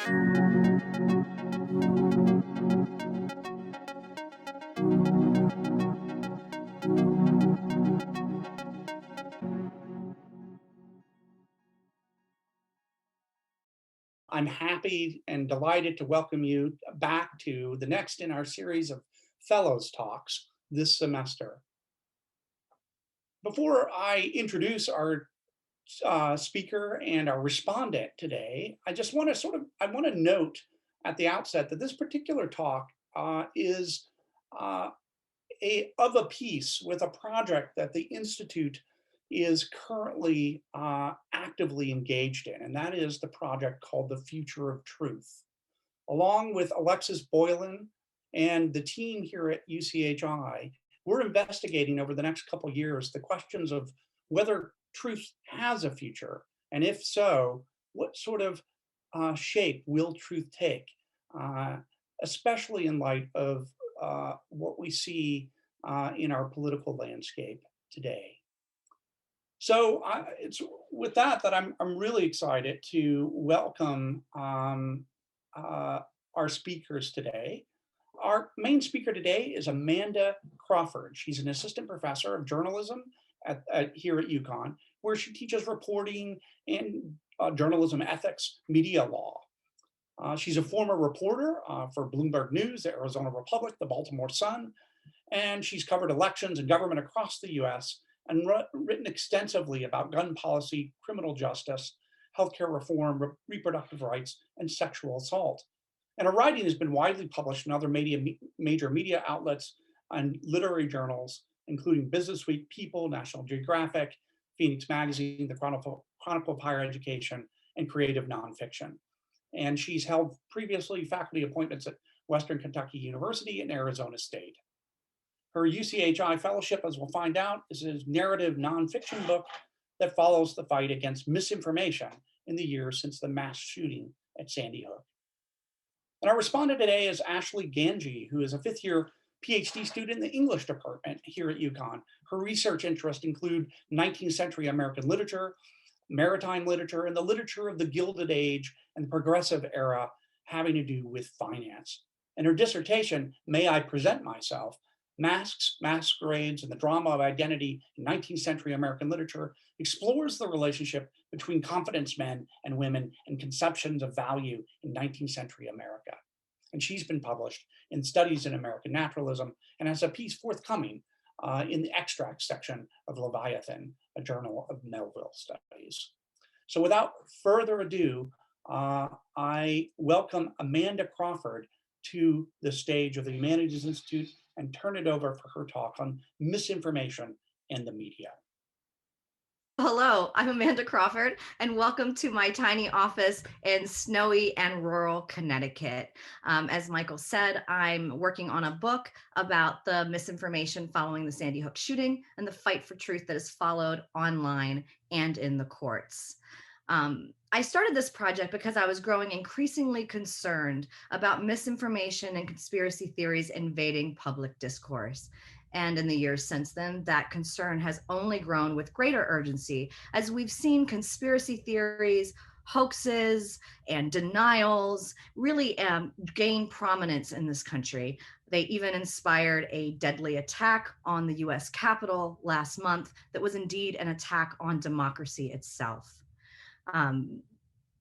I'm happy and delighted to welcome you back to the next in our series of Fellows Talks this semester. Before I introduce our speaker and our respondent today, I just want to note at the outset that this particular talk is uh, of a piece with a project that the Institute is currently actively engaged in, and that is the project called The Future of Truth. Along with Alexis Boylan and the team here at UCHI, we're investigating over the next couple of years the questions of whether truth has a future, and if so, what sort of shape will truth take, uh, especially in light of what we see in our political landscape today. So it's with that I'm really excited to welcome our speakers today. Our main speaker today is Amanda Crawford. She's an assistant professor of journalism here at UConn, where she teaches reporting and journalism ethics, media law. She's a former reporter for Bloomberg News, the Arizona Republic, the Baltimore Sun, and she's covered elections and government across the US and written extensively about gun policy, criminal justice, healthcare reform, reproductive rights, and sexual assault. And her writing has been widely published in other major media outlets and literary journals, including Business Week, People, National Geographic, Phoenix Magazine, the Chronicle of Higher Education, and Creative Nonfiction. And she's held previously faculty appointments at Western Kentucky University and Arizona State. Her UCHI fellowship, as we'll find out, is a narrative nonfiction book that follows the fight against misinformation in the years since the mass shooting at Sandy Hook. And our respondent today is Ashley Ganji, who is a fifth-year PhD student in the English department here at UConn. Her research interests include 19th century American literature, maritime literature, and the literature of the Gilded Age and the Progressive Era having to do with finance. And her dissertation, May I Present Myself? Masks, Masquerades, and the Drama of Identity in 19th century American Literature explores the relationship between confidence men and women and conceptions of value in 19th century America. And she's been published in Studies in American Naturalism and has a piece forthcoming in the extract section of Leviathan, a journal of Melville Studies. So without further ado, I welcome Amanda Crawford to the stage of the Humanities Institute and turn it over for her talk on misinformation and the media. Hello, I'm Amanda Crawford, and welcome to my tiny office in snowy and rural Connecticut. As Michael said, I'm working on a book about the misinformation following the Sandy Hook shooting and the fight for truth that is followed online and in the courts. I started this project because I was growing increasingly concerned about misinformation and conspiracy theories invading public discourse. And in the years since then, that concern has only grown with greater urgency as we've seen conspiracy theories, hoaxes, and denials really gain prominence in this country. They even inspired a deadly attack on the US Capitol last month that was indeed an attack on democracy itself.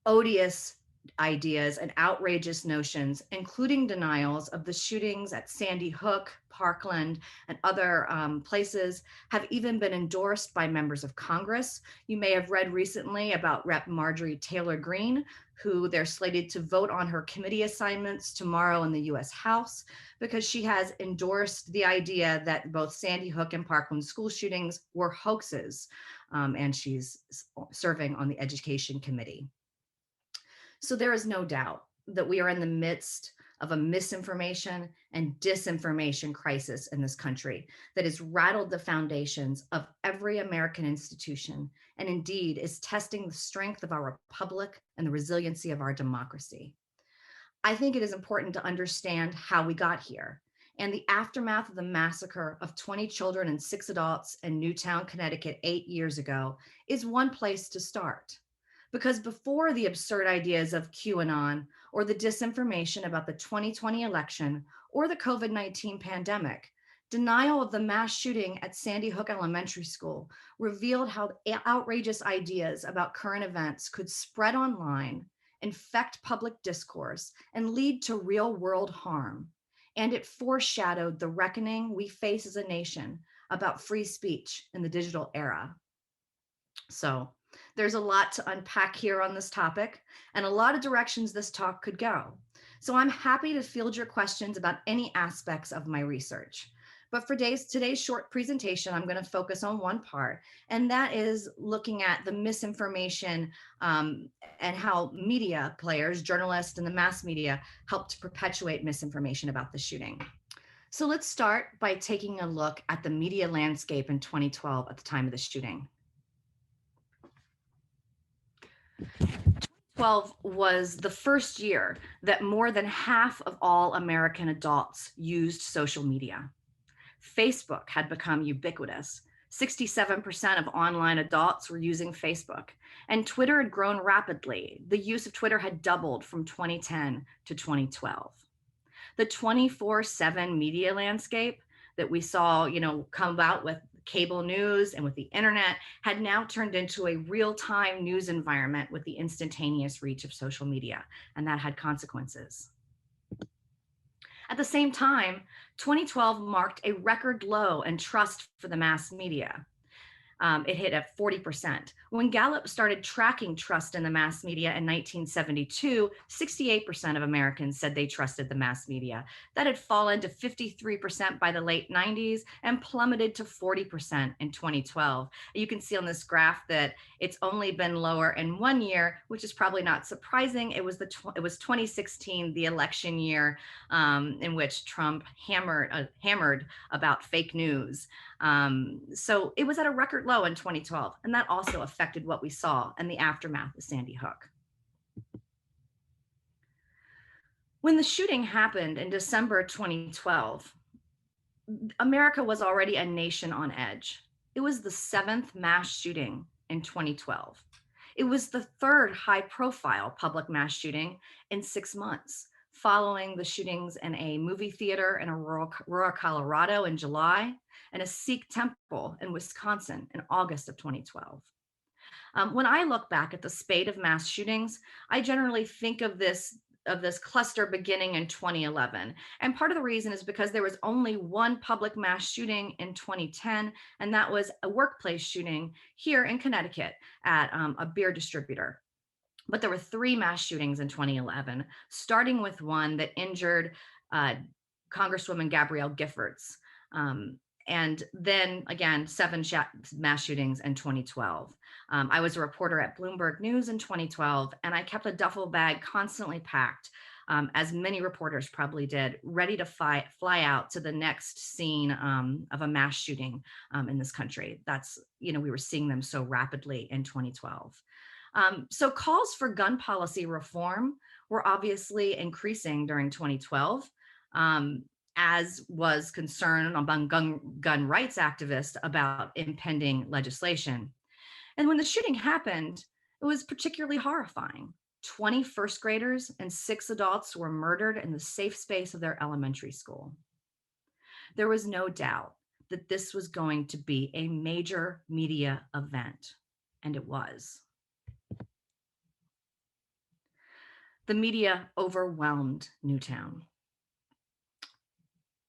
Odious ideas and outrageous notions, including denials of the shootings at Sandy Hook, Parkland, and other places, have even been endorsed by members of Congress. You may have read recently about Rep. Marjorie Taylor Greene, who they're slated to vote on her committee assignments tomorrow in the US House, because she has endorsed the idea that both Sandy Hook and Parkland school shootings were hoaxes, and she's serving on the Education Committee. So there is no doubt that we are in the midst of a misinformation and disinformation crisis in this country that has rattled the foundations of every American institution and indeed is testing the strength of our republic and the resiliency of our democracy. I think it is important to understand how we got here, and the aftermath of the massacre of 20 children and 6 adults in Newtown, Connecticut 8 years ago is one place to start. Because before the absurd ideas of QAnon or the disinformation about the 2020 election or the COVID-19 pandemic, denial of the mass shooting at Sandy Hook Elementary School revealed how outrageous ideas about current events could spread online, infect public discourse, and lead to real world harm. And it foreshadowed the reckoning we face as a nation about free speech in the digital era. So there's a lot to unpack here on this topic and a lot of directions this talk could go. So I'm happy to field your questions about any aspects of my research. But for today's short presentation, I'm going to focus on one part, and that is looking at the misinformation and how media players, journalists, and the mass media helped to perpetuate misinformation about the shooting. So let's start by taking a look at the media landscape in 2012 at the time of the shooting. 2012 was the first year that more than half of all American adults used social media. Facebook had become ubiquitous. 67% of online adults were using Facebook, and Twitter had grown rapidly. The use of Twitter had doubled from 2010 to 2012. The 24/7 media landscape that we saw, come about with cable news and with the internet had now turned into a real-time news environment with the instantaneous reach of social media, and that had consequences. At the same time, 2012 marked a record low in trust for the mass media. It hit at 40%. When Gallup started tracking trust in the mass media in 1972, 68% of Americans said they trusted the mass media. That had fallen to 53% by the late 90s and plummeted to 40% in 2012. You can see on this graph that it's only been lower in 1 year, which is probably not surprising. It was 2016, the election year, in which Trump hammered about fake news. So it was at a record low in 2012, and that also affected what we saw in the aftermath of Sandy Hook. When the shooting happened in December 2012, America was already a nation on edge. It was the 7th mass shooting in 2012. It was the 3rd high-profile public mass shooting in 6 months, following the shootings in a movie theater in Aurora, Colorado in July, and a Sikh temple in Wisconsin in August of 2012. When I look back at the spate of mass shootings, I generally think of this cluster beginning in 2011. And part of the reason is because there was only one public mass shooting in 2010, and that was a workplace shooting here in Connecticut at a beer distributor. But there were 3 mass shootings in 2011, starting with one that injured Congresswoman Gabrielle Giffords. And then again, 7 mass shootings in 2012. I was a reporter at Bloomberg News in 2012, and I kept a duffel bag constantly packed, as many reporters probably did, ready to fly out to the next scene of a mass shooting in this country. That's, we were seeing them so rapidly in 2012. So calls for gun policy reform were obviously increasing during 2012, as was concern among gun rights activists about impending legislation. And when the shooting happened, it was particularly horrifying. 20 first graders and 6 adults were murdered in the safe space of their elementary school. There was no doubt that this was going to be a major media event, and it was. The media overwhelmed Newtown.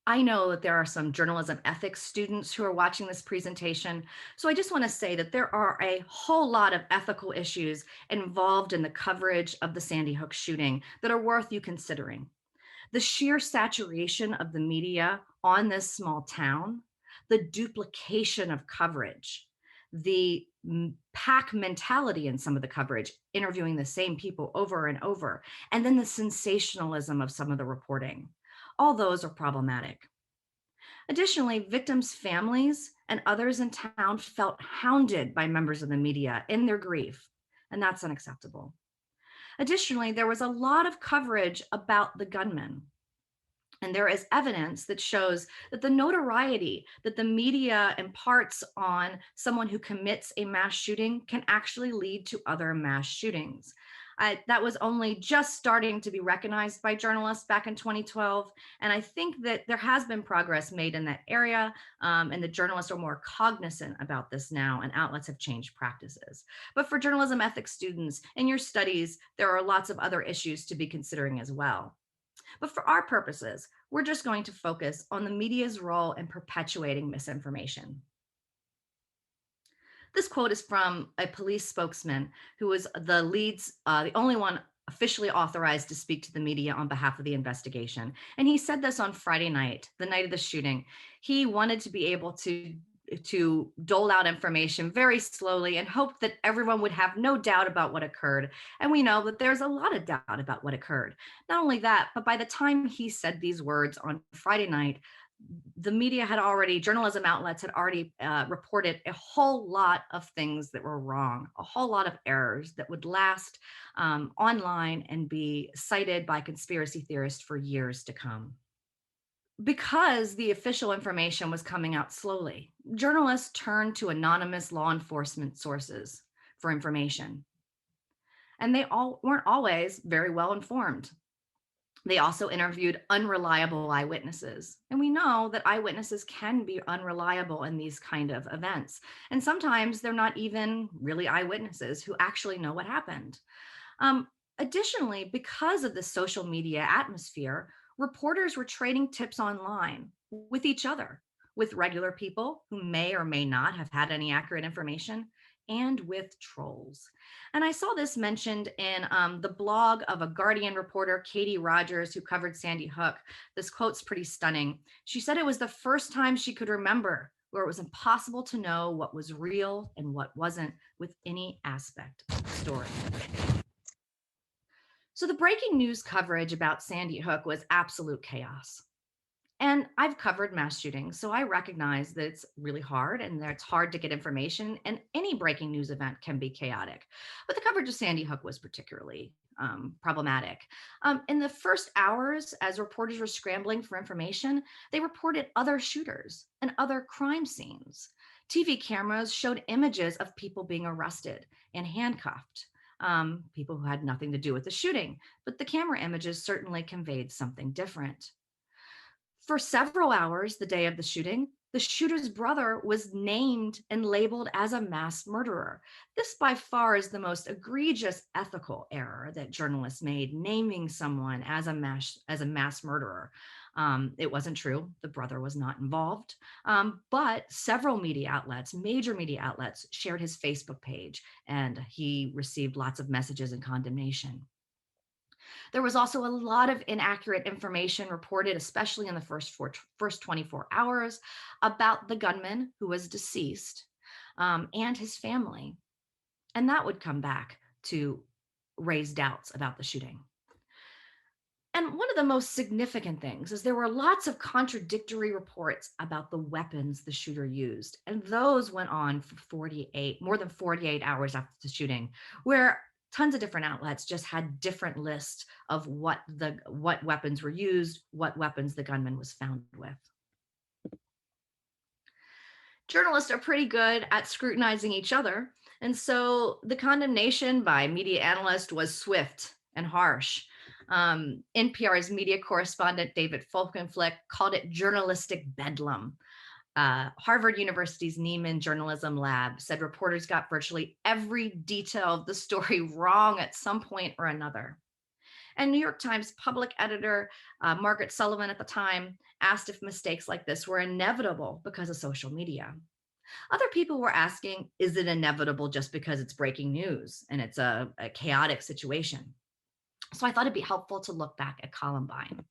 I know that there are some journalism ethics students who are watching this presentation, so I just want to say that there are a whole lot of ethical issues involved in the coverage of the Sandy Hook shooting that are worth you considering. The sheer saturation of the media on this small town, the duplication of coverage, the pack mentality in some of the coverage, interviewing the same people over and over, and then the sensationalism of some of the reporting. All those are problematic. Additionally, victims' families and others in town felt hounded by members of the media in their grief, and that's unacceptable. Additionally, there was a lot of coverage about the gunman. And there is evidence that shows that the notoriety that the media imparts on someone who commits a mass shooting can actually lead to other mass shootings. That was only just starting to be recognized by journalists back in 2012. And I think that there has been progress made in that area, and the journalists are more cognizant about this now, and outlets have changed practices. But for journalism ethics students in your studies, there are lots of other issues to be considering as well. But for our purposes, we're just going to focus on the media's role in perpetuating misinformation. This quote is from a police spokesman who was the only one officially authorized to speak to the media on behalf of the investigation. And he said this on Friday night, the night of the shooting. He wanted to be able to dole out information very slowly and hoped that everyone would have no doubt about what occurred. And we know that there's a lot of doubt about what occurred. Not only that, but by the time he said these words on Friday night, the media had already, journalism outlets had already reported a whole lot of things that were wrong, a whole lot of errors that would last online and be cited by conspiracy theorists for years to come. Because the official information was coming out slowly, journalists turned to anonymous law enforcement sources for information. And they all weren't always very well informed. They also interviewed unreliable eyewitnesses. And we know that eyewitnesses can be unreliable in these kind of events. And sometimes they're not even really eyewitnesses who actually know what happened. Um, Additionally, because of the social media atmosphere, reporters were trading tips online with each other, with regular people who may or may not have had any accurate information, and with trolls. And I saw this mentioned in the blog of a Guardian reporter, Katie Rogers, who covered Sandy Hook. This quote's pretty stunning. She said it was the first time she could remember where it was impossible to know what was real and what wasn't with any aspect of the story. So the breaking news coverage about Sandy Hook was absolute chaos. And I've covered mass shootings, so I recognize that it's really hard and that it's hard to get information, and any breaking news event can be chaotic. But the coverage of Sandy Hook was particularly problematic. In the first hours, as reporters were scrambling for information, they reported other shooters and other crime scenes. TV cameras showed images of people being arrested and handcuffed. People who had nothing to do with the shooting, but the camera images certainly conveyed something different. For several hours the day of the shooting, the shooter's brother was named and labeled as a mass murderer. This by far is the most egregious ethical error that journalists made, naming someone as a mass murderer. It wasn't true. The brother was not involved. But several media outlets, major media outlets, shared his Facebook page, and he received lots of messages and condemnation. There was also a lot of inaccurate information reported, especially in the first 24 hours, about the gunman who was deceased, and his family. And that would come back to raise doubts about the shooting. And one of the most significant things is there were lots of contradictory reports about the weapons the shooter used. And those went on for more than 48 hours after the shooting, where tons of different outlets just had different lists of what weapons were used, what weapons the gunman was found with. Journalists are pretty good at scrutinizing each other. And so the condemnation by media analysts was swift and harsh. NPR's media correspondent David Folkenflik called it journalistic bedlam. Harvard University's Nieman Journalism Lab said reporters got virtually every detail of the story wrong at some point or another. And New York Times public editor Margaret Sullivan at the time asked if mistakes like this were inevitable because of social media. Other people were asking, is it inevitable just because it's breaking news and it's a chaotic situation? So I thought it'd be helpful to look back at Columbine.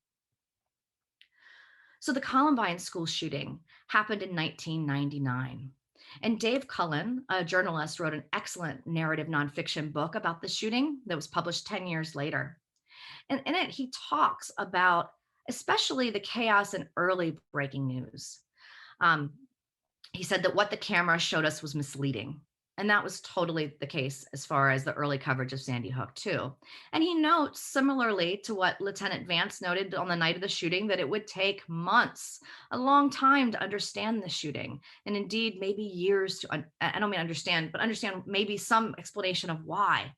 So the Columbine school shooting happened in 1999. And Dave Cullen, a journalist, wrote an excellent narrative nonfiction book about the shooting that was published 10 years later. And in it, he talks about especially the chaos in early breaking news. He said that what the camera showed us was misleading, And that was totally the case as far as the early coverage of Sandy Hook, too. And he notes, similarly to what Lieutenant Vance noted on the night of the shooting, that it would take months, a long time to understand the shooting. And indeed, maybe years to, I don't mean understand, but understand maybe some explanation of why.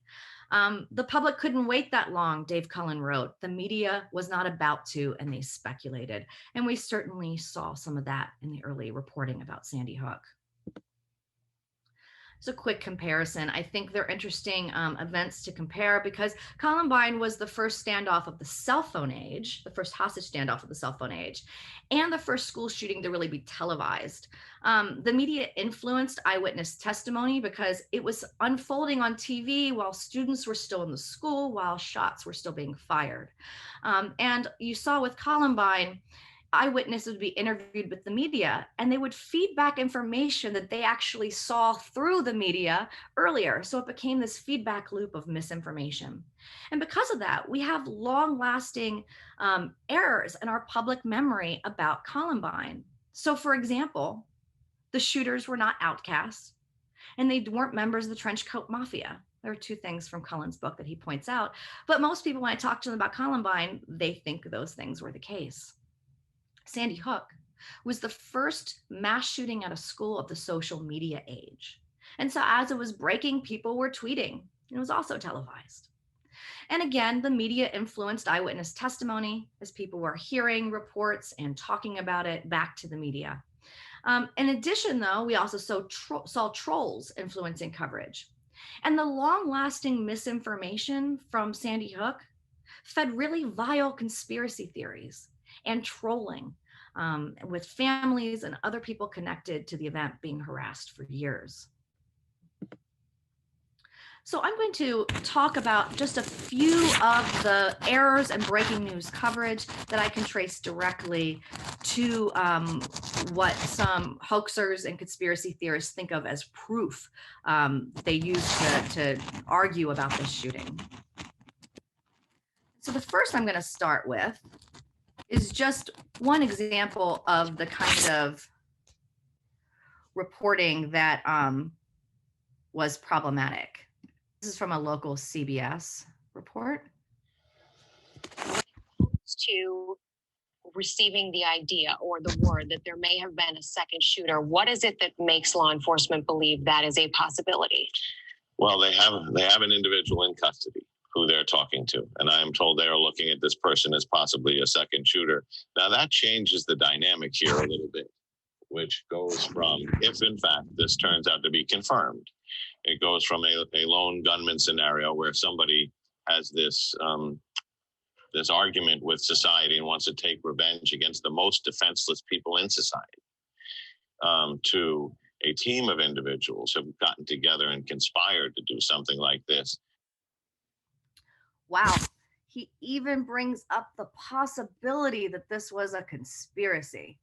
The public couldn't wait that long, Dave Cullen wrote. The media was not about to, and they speculated. And we certainly saw some of that in the early reporting about Sandy Hook. It's a quick comparison. I think they're interesting events to compare because Columbine was the first standoff of the cell phone age, the first hostage standoff of the cell phone age, and the first school shooting to really be televised. The media influenced eyewitness testimony because it was unfolding on TV while students were still in the school, while shots were still being fired. And you saw with Columbine, eyewitnesses would be interviewed with the media and they would feed back information that they actually saw through the media earlier. So it became this feedback loop of misinformation. And because of that, we have long lasting errors in our public memory about Columbine. So for example, the shooters were not outcasts and they weren't members of the trench coat mafia. There are two things from Cullen's book that he points out. But most people, when I talk to them about Columbine, they think those things were the case. Sandy Hook was the first mass shooting at a school of the social media age. And so as it was breaking, people were tweeting. It was also televised. And again, the media influenced eyewitness testimony as people were hearing reports and talking about it back to the media. In addition, though, we also saw trolls influencing coverage. And the long-lasting misinformation from Sandy Hook fed really vile conspiracy theories and trolling, with families and other people connected to the event being harassed for years. So I'm going to talk about just a few of the errors and breaking news coverage that I can trace directly to what some hoaxers and conspiracy theorists think of as proof they use to argue about this shooting. So the first I'm going to start with is just one example of the kind of reporting that was problematic. This is from a local CBS report. To receiving the idea or the word that there may have been a second shooter, what is it that makes law enforcement believe that is a possibility? Well, they have an individual in custody who they're talking to, and I am told they are looking at this person as possibly a second shooter. Now that changes the dynamic here a little bit, which goes from, if in fact this turns out to be confirmed, it goes from a lone gunman scenario where somebody has this this argument with society and wants to take revenge against the most defenseless people in society, to a team of individuals who have gotten together and conspired to do something like this. Wow. He even brings up the possibility that this was a conspiracy.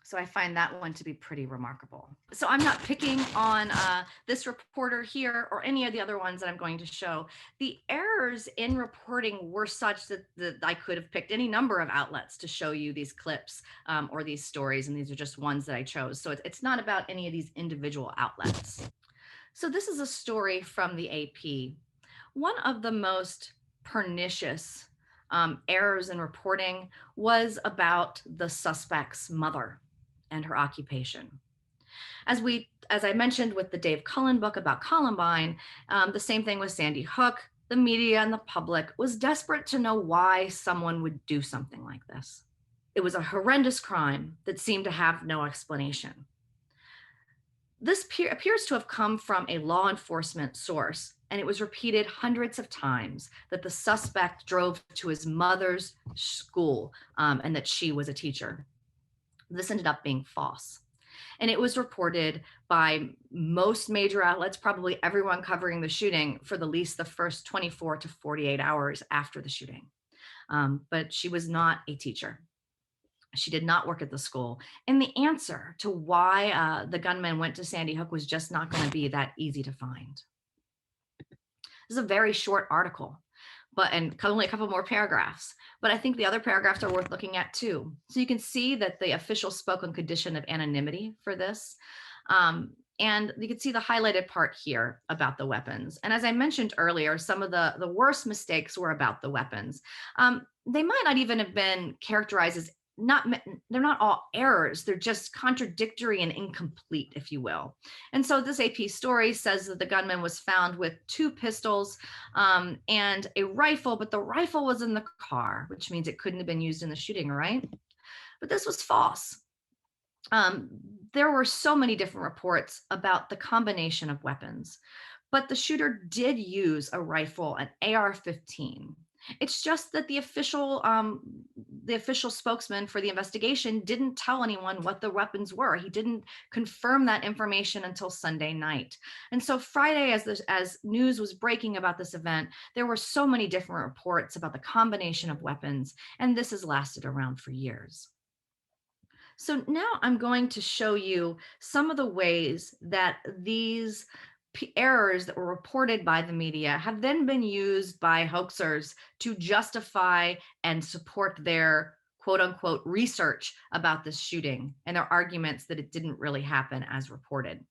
So I find that one to be pretty remarkable. So I'm not picking on this reporter here or any of the other ones that I'm going to show. The errors in reporting were such that I could have picked any number of outlets to show you these clips or these stories, and these are just ones that I chose. So it's not about any of these individual outlets. So this is a story from the AP. One of the most pernicious errors in reporting was about the suspect's mother and her occupation. As I mentioned with the Dave Cullen book about Columbine, the same thing with Sandy Hook. The media and the public was desperate to know why someone would do something like this. It was a horrendous crime that seemed to have no explanation. This appears to have come from a law enforcement source, and it was repeated hundreds of times that the suspect drove to his mother's school and that she was a teacher. This ended up being false. And it was reported by most major outlets, probably everyone covering the shooting, for the least the first 24 to 48 hours after the shooting. But she was not a teacher. She did not work at the school. And the answer to why the gunman went to Sandy Hook was just not going to be that easy to find. This is a very short article, and only a couple more paragraphs. But I think the other paragraphs are worth looking at too. So you can see that the official spoke on condition of anonymity for this. And you can see the highlighted part here about the weapons. And as I mentioned earlier, some of the worst mistakes were about the weapons. They might not even have been characterized as they're not all errors. They're just contradictory and incomplete, if you will. And so this AP story says that the gunman was found with 2 pistols and a rifle, but the rifle was in the car, which means it couldn't have been used in the shooting, right? But this was false. There were so many different reports about the combination of weapons, but the shooter did use a rifle, an AR-15. It's just that the official spokesman for the investigation didn't tell anyone what the weapons were. He didn't confirm that information until Sunday night. And so Friday, as news was breaking about this event, there were so many different reports about the combination of weapons, and this has lasted around for years. So now I'm going to show you some of the ways that these errors that were reported by the media have then been used by hoaxers to justify and support their quote unquote research about this shooting and their arguments that it didn't really happen as reported.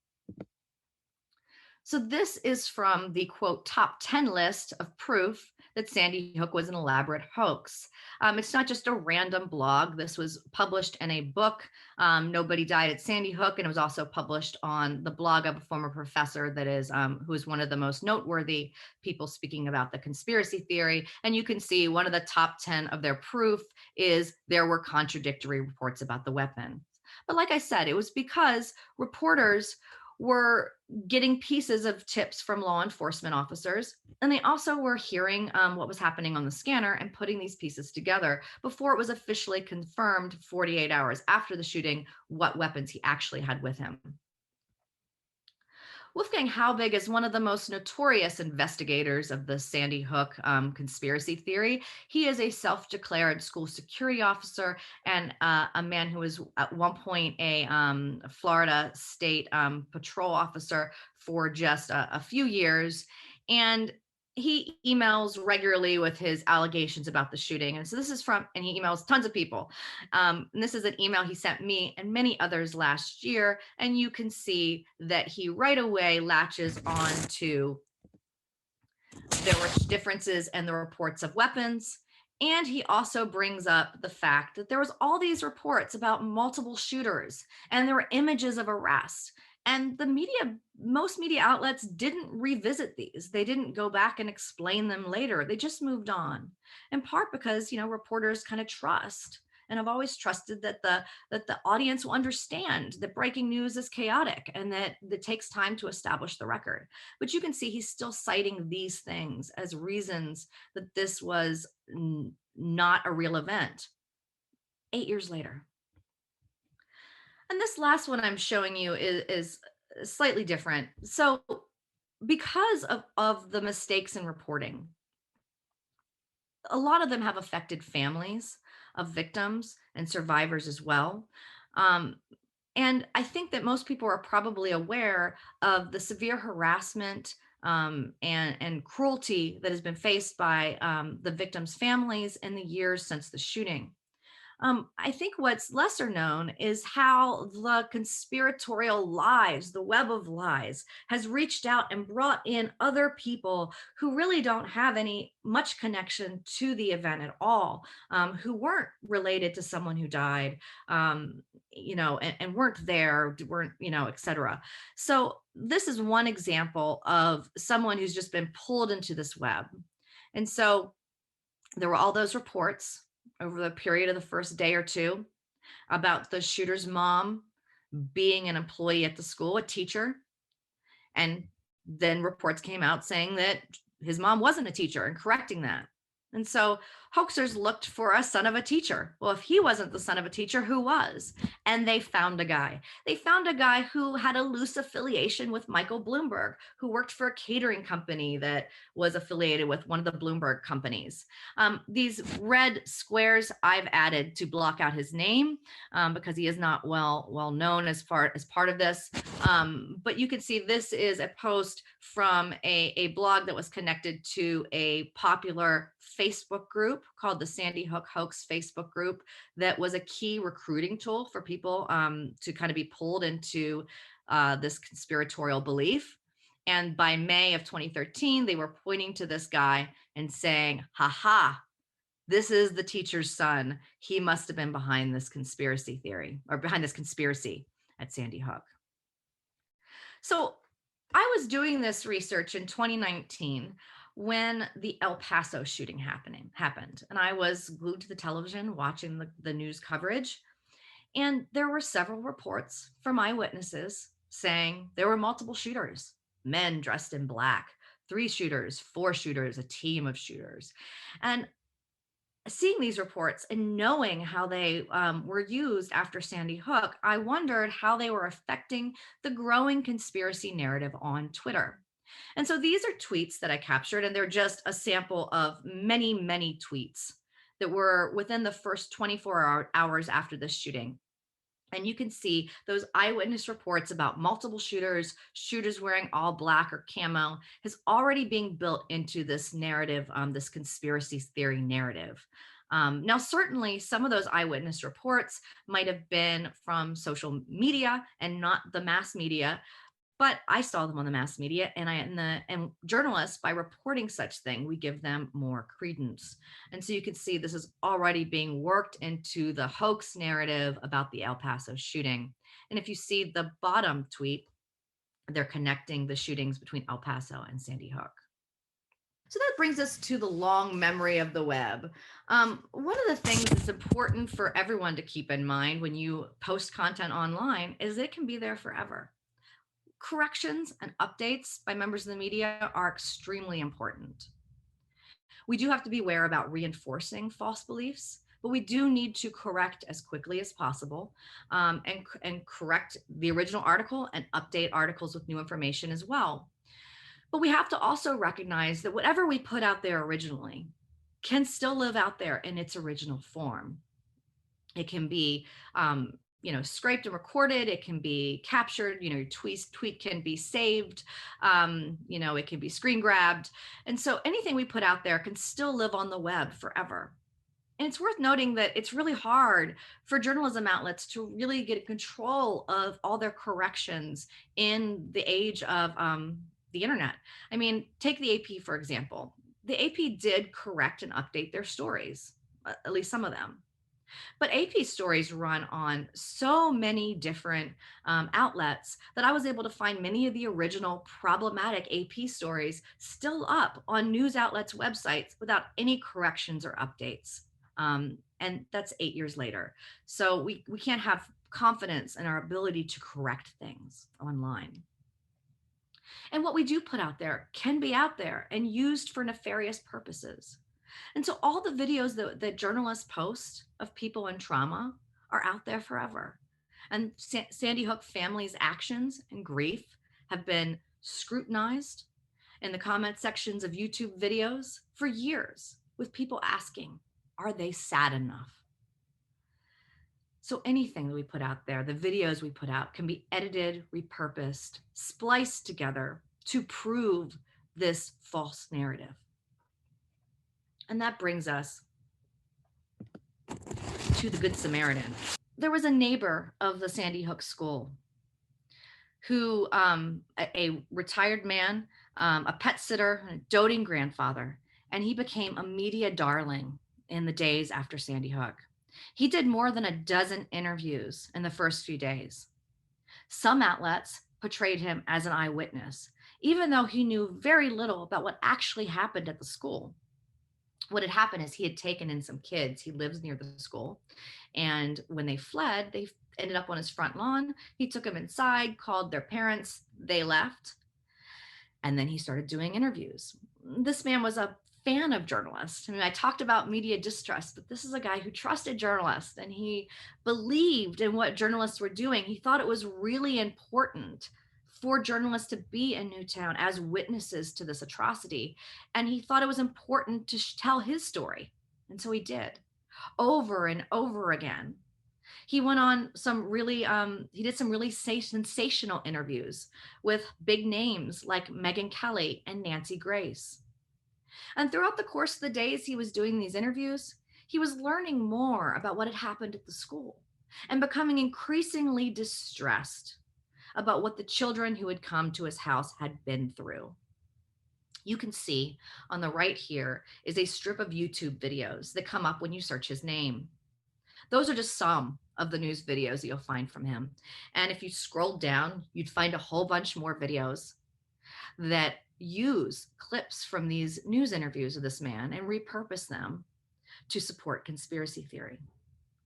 So this is from the quote top 10 list of proof that Sandy Hook was an elaborate hoax. It's not just a random blog. This was published in a book, Nobody Died at Sandy Hook, and it was also published on the blog of a former professor that is who is one of the most noteworthy people speaking about the conspiracy theory. And you can see one of the top 10 of their proof is there were contradictory reports about the weapon. But like I said, it was because reporters were getting pieces of tips from law enforcement officers, and they also were hearing what was happening on the scanner and putting these pieces together before it was officially confirmed 48 hours after the shooting what weapons he actually had with him. Wolfgang Halbig is one of the most notorious investigators of the Sandy Hook conspiracy theory. He is a self-declared school security officer and a man who was at one point a Florida state patrol officer for just a few years. And he emails regularly with his allegations about the shooting. And so this is from, and he emails tons of people. And this is an email he sent me and many others last year. And you can see that he right away latches on to there were differences in the reports of weapons. And he also brings up the fact that there was all these reports about multiple shooters and there were images of arrests. And the media, most media outlets didn't revisit these. They didn't go back and explain them later. They just moved on, in part because, reporters kind of trust and have always trusted that the audience will understand that breaking news is chaotic and that it takes time to establish the record. But you can see he's still citing these things as reasons that this was not a real event 8 years later. And this last one I'm showing you is slightly different. So because of the mistakes in reporting, a lot of them have affected families of victims and survivors as well. And I think that most people are probably aware of the severe harassment and cruelty that has been faced by the victims' families in the years since the shooting. I think what's lesser known is how the conspiratorial lies, the web of lies, has reached out and brought in other people who really don't have much connection to the event at all, who weren't related to someone who died, and weren't there, weren't, et cetera. So this is one example of someone who's just been pulled into this web. And so there were all those reports over the period of the first day or two about the shooter's mom being an employee at the school, a teacher. And then reports came out saying that his mom wasn't a teacher and correcting that. And so hoaxers looked for a son of a teacher. Well, if he wasn't the son of a teacher, who was? And they found a guy. They found a guy who had a loose affiliation with Michael Bloomberg, who worked for a catering company that was affiliated with one of the Bloomberg companies. These red squares I've added to block out his name because he is not well known as part of this. But you can see this is a post from a blog that was connected to a popular Facebook group called the Sandy Hook Hoax Facebook group that was a key recruiting tool for people to kind of be pulled into this conspiratorial belief. And by May of 2013, they were pointing to this guy and saying, ha ha, this is the teacher's son. He must have been behind this conspiracy theory, or behind this conspiracy at Sandy Hook. So I was doing this research in 2019 when the El Paso shooting happened. And I was glued to the television watching the news coverage. And there were several reports from eyewitnesses saying there were multiple shooters, men dressed in black, 3 shooters, 4 shooters, a team of shooters. And seeing these reports and knowing how they were used after Sandy Hook, I wondered how they were affecting the growing conspiracy narrative on Twitter. And so these are tweets that I captured, and they're just a sample of many, many tweets that were within the first 24 hours after the shooting. And you can see those eyewitness reports about multiple shooters wearing all black or camo is already being built into this narrative, this conspiracy theory narrative. Now, certainly some of those eyewitness reports might have been from social media and not the mass media, but I saw them on the mass media, and journalists, by reporting such thing, we give them more credence. And so you can see this is already being worked into the hoax narrative about the El Paso shooting. And if you see the bottom tweet, they're connecting the shootings between El Paso and Sandy Hook. So that brings us to the long memory of the web. One of the things that's important for everyone to keep in mind when you post content online is it can be there forever. Corrections and updates by members of the media are extremely important. We do have to be aware about reinforcing false beliefs, but we do need to correct as quickly as possible, and correct the original article and update articles with new information as well. But we have to also recognize that whatever we put out there originally can still live out there in its original form. It can be scraped and recorded. It can be captured. Your tweet can be saved. It can be screen grabbed. And so anything we put out there can still live on the web forever. And it's worth noting that it's really hard for journalism outlets to really get control of all their corrections in the age of the internet. I mean, take the AP, for example. The AP did correct and update their stories, at least some of them. But AP stories run on so many different outlets that I was able to find many of the original problematic AP stories still up on news outlets' websites without any corrections or updates. And that's 8 years later. So we can't have confidence in our ability to correct things online. And what we do put out there can be out there and used for nefarious purposes. And so all the videos that journalists post of people in trauma are out there forever. And Sandy Hook families' actions and grief have been scrutinized in the comment sections of YouTube videos for years, with people asking, are they sad enough? So anything that we put out there, the videos we put out, can be edited, repurposed, spliced together to prove this false narrative. And that brings us to the Good Samaritan. There was a neighbor of the Sandy Hook school who, a retired man, a pet sitter, a doting grandfather, and he became a media darling in the days after Sandy Hook. He did more than a dozen interviews in the first few days. Some outlets portrayed him as an eyewitness, even though he knew very little about what actually happened at the school. What had happened is he had taken in some kids. He lives near the school. And when they fled, they ended up on his front lawn. He took them inside, called their parents. They left. And then he started doing interviews. This man was a fan of journalists. I mean, I talked about media distrust, but this is a guy who trusted journalists, and he believed in what journalists were doing. He thought it was really important for journalists to be in Newtown as witnesses to this atrocity. And he thought it was important to tell his story. And so he did, over and over again. He went on he did some really sensational interviews with big names like Megyn Kelly and Nancy Grace. And throughout the course of the days he was doing these interviews, he was learning more about what had happened at the school and becoming increasingly distressed about what the children who had come to his house had been through. You can see on the right here is a strip of YouTube videos that come up when you search his name. Those are just some of the news videos that you'll find from him. And if you scroll down, you'd find a whole bunch more videos that use clips from these news interviews of this man and repurpose them to support conspiracy theory.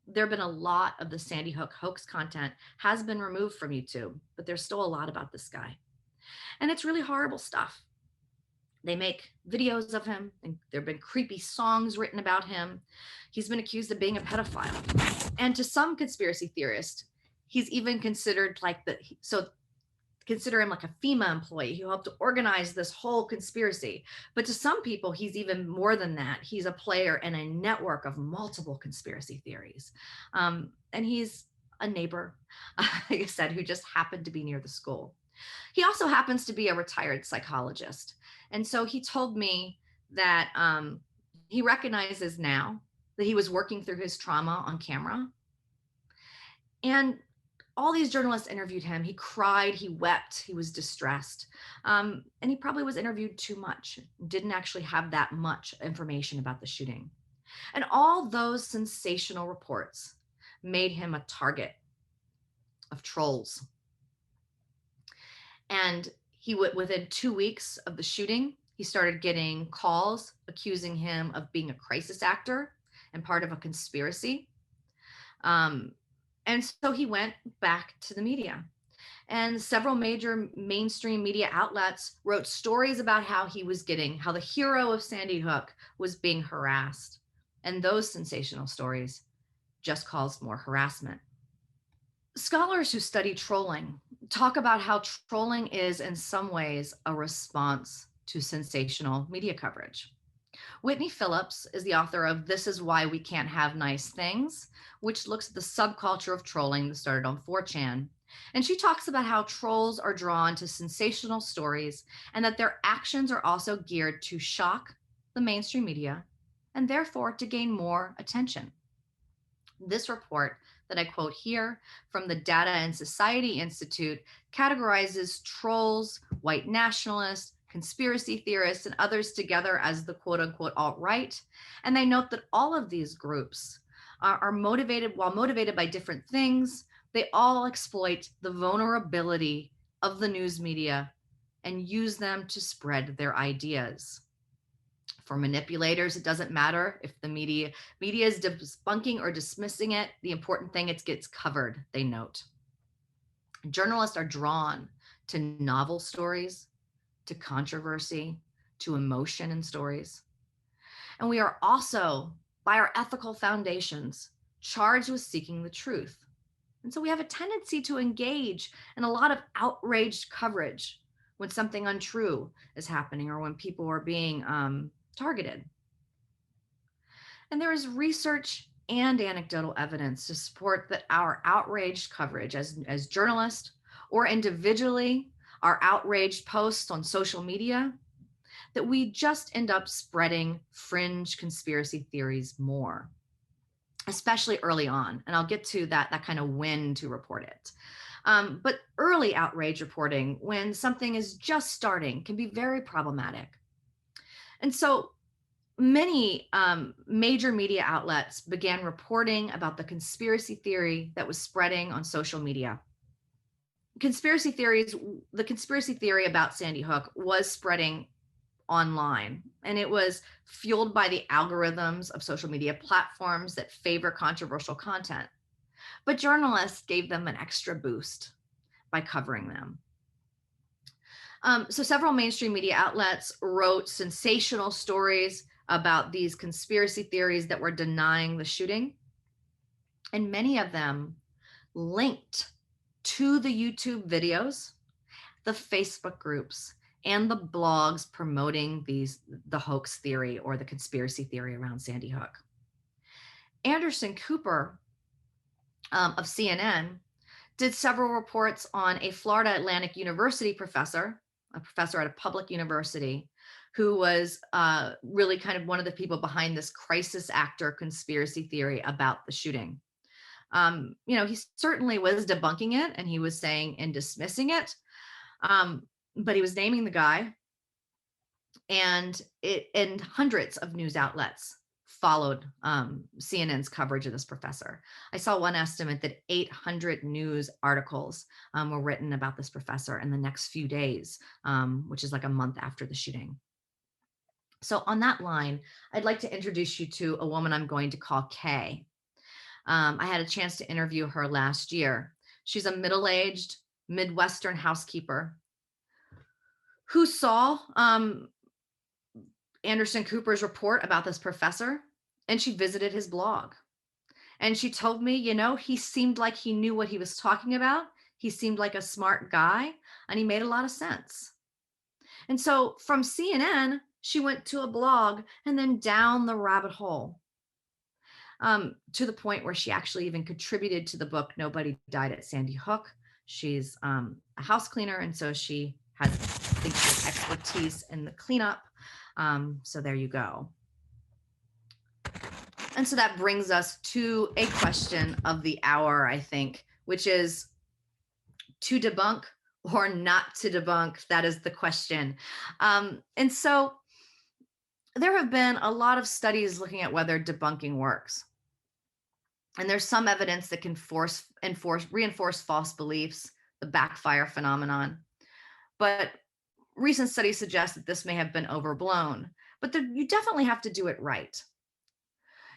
There have been a lot of the Sandy Hook hoax content has been removed from YouTube, but there's still a lot about this guy. And it's really horrible stuff. They make videos of him, and there have been creepy songs written about him. He's been accused of being a pedophile. And to some conspiracy theorists, he's even considered consider him like a FEMA employee who helped to organize this whole conspiracy. But to some people, he's even more than that. He's a player in a network of multiple conspiracy theories. And he's a neighbor, like I said, who just happened to be near the school. He also happens to be a retired psychologist. And so he told me that he recognizes now that he was working through his trauma on camera. And all these journalists interviewed him. He cried, he wept, he was distressed. And he probably was interviewed too much, didn't actually have that much information about the shooting. And all those sensational reports made him a target of trolls. And within 2 weeks of the shooting, he started getting calls accusing him of being a crisis actor and part of a conspiracy. And so he went back to the media. And several major mainstream media outlets wrote stories about how the hero of Sandy Hook was being harassed. And those sensational stories just caused more harassment. Scholars who study trolling talk about how trolling is in some ways a response to sensational media coverage. Whitney Phillips is the author of This Is Why We Can't Have Nice Things, which looks at the subculture of trolling that started on 4chan. And she talks about how trolls are drawn to sensational stories and that their actions are also geared to shock the mainstream media and therefore to gain more attention. This report that I quote here from the Data and Society Institute categorizes trolls, white nationalists, conspiracy theorists, and others together as the quote unquote alt-right. And they note that all of these groups are motivated, while motivated by different things, they all exploit the vulnerability of the news media and use them to spread their ideas. For manipulators, it doesn't matter if the media is debunking or dismissing it. The important thing, it gets covered, they note. Journalists are drawn to novel stories, to controversy, to emotion in stories. And we are also, by our ethical foundations, charged with seeking the truth. And so we have a tendency to engage in a lot of outraged coverage when something untrue is happening or when people are being targeted. And there is research and anecdotal evidence to support that our outraged coverage as journalists or individually, our outraged posts on social media, that we just end up spreading fringe conspiracy theories more, especially early on. And I'll get to that kind of when to report it. But early outrage reporting, when something is just starting, can be very problematic. And so many major media outlets began reporting about the conspiracy theory that was spreading on social media. The conspiracy theory about Sandy Hook was spreading online, and it was fueled by the algorithms of social media platforms that favor controversial content. But journalists gave them an extra boost by covering them. So several mainstream media outlets wrote sensational stories about these conspiracy theories that were denying the shooting. And many of them linked to the YouTube videos, the Facebook groups, and the blogs promoting the hoax theory or the conspiracy theory around Sandy Hook. Anderson Cooper of CNN did several reports on a Florida Atlantic University professor, a professor at a public university, who was really kind of one of the people behind this crisis actor conspiracy theory about the shooting. He certainly was debunking it, and he was saying and dismissing it, but he was naming the guy, and hundreds of news outlets followed CNN's coverage of this professor. I saw one estimate that 800 news articles were written about this professor in the next few days, which is like a month after the shooting. So on that line, I'd like to introduce you to a woman I'm going to call Kay. I had a chance to interview her last year. She's a middle-aged Midwestern housekeeper who saw Anderson Cooper's report about this professor, and she visited his blog. And she told me, he seemed like he knew what he was talking about. He seemed like a smart guy, and he made a lot of sense. And so from CNN, she went to a blog and then down the rabbit hole, to the point where she actually even contributed to the book Nobody Died at Sandy Hook. She's a house cleaner, and so she has expertise in the cleanup. So there you go. And so that brings us to a question of the hour, I think, which is to debunk or not to debunk. That is the question. And so there have been a lot of studies looking at whether debunking works. And there's some evidence that can reinforce false beliefs, the backfire phenomenon. But recent studies suggest that this may have been overblown, but you definitely have to do it right.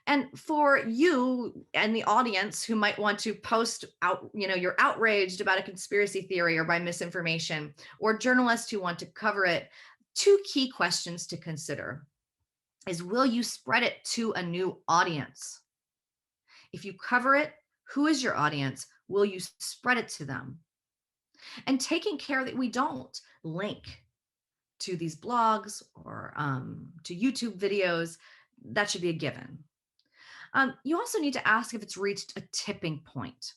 And for you and the audience who might want to post out, you're outraged about a conspiracy theory or by misinformation, or journalists who want to cover it, two key questions to consider is, will you spread it to a new audience? If you cover it, who is your audience? Will you spread it to them? And taking care that we don't link to these blogs or to YouTube videos, that should be a given. You also need to ask if it's reached a tipping point,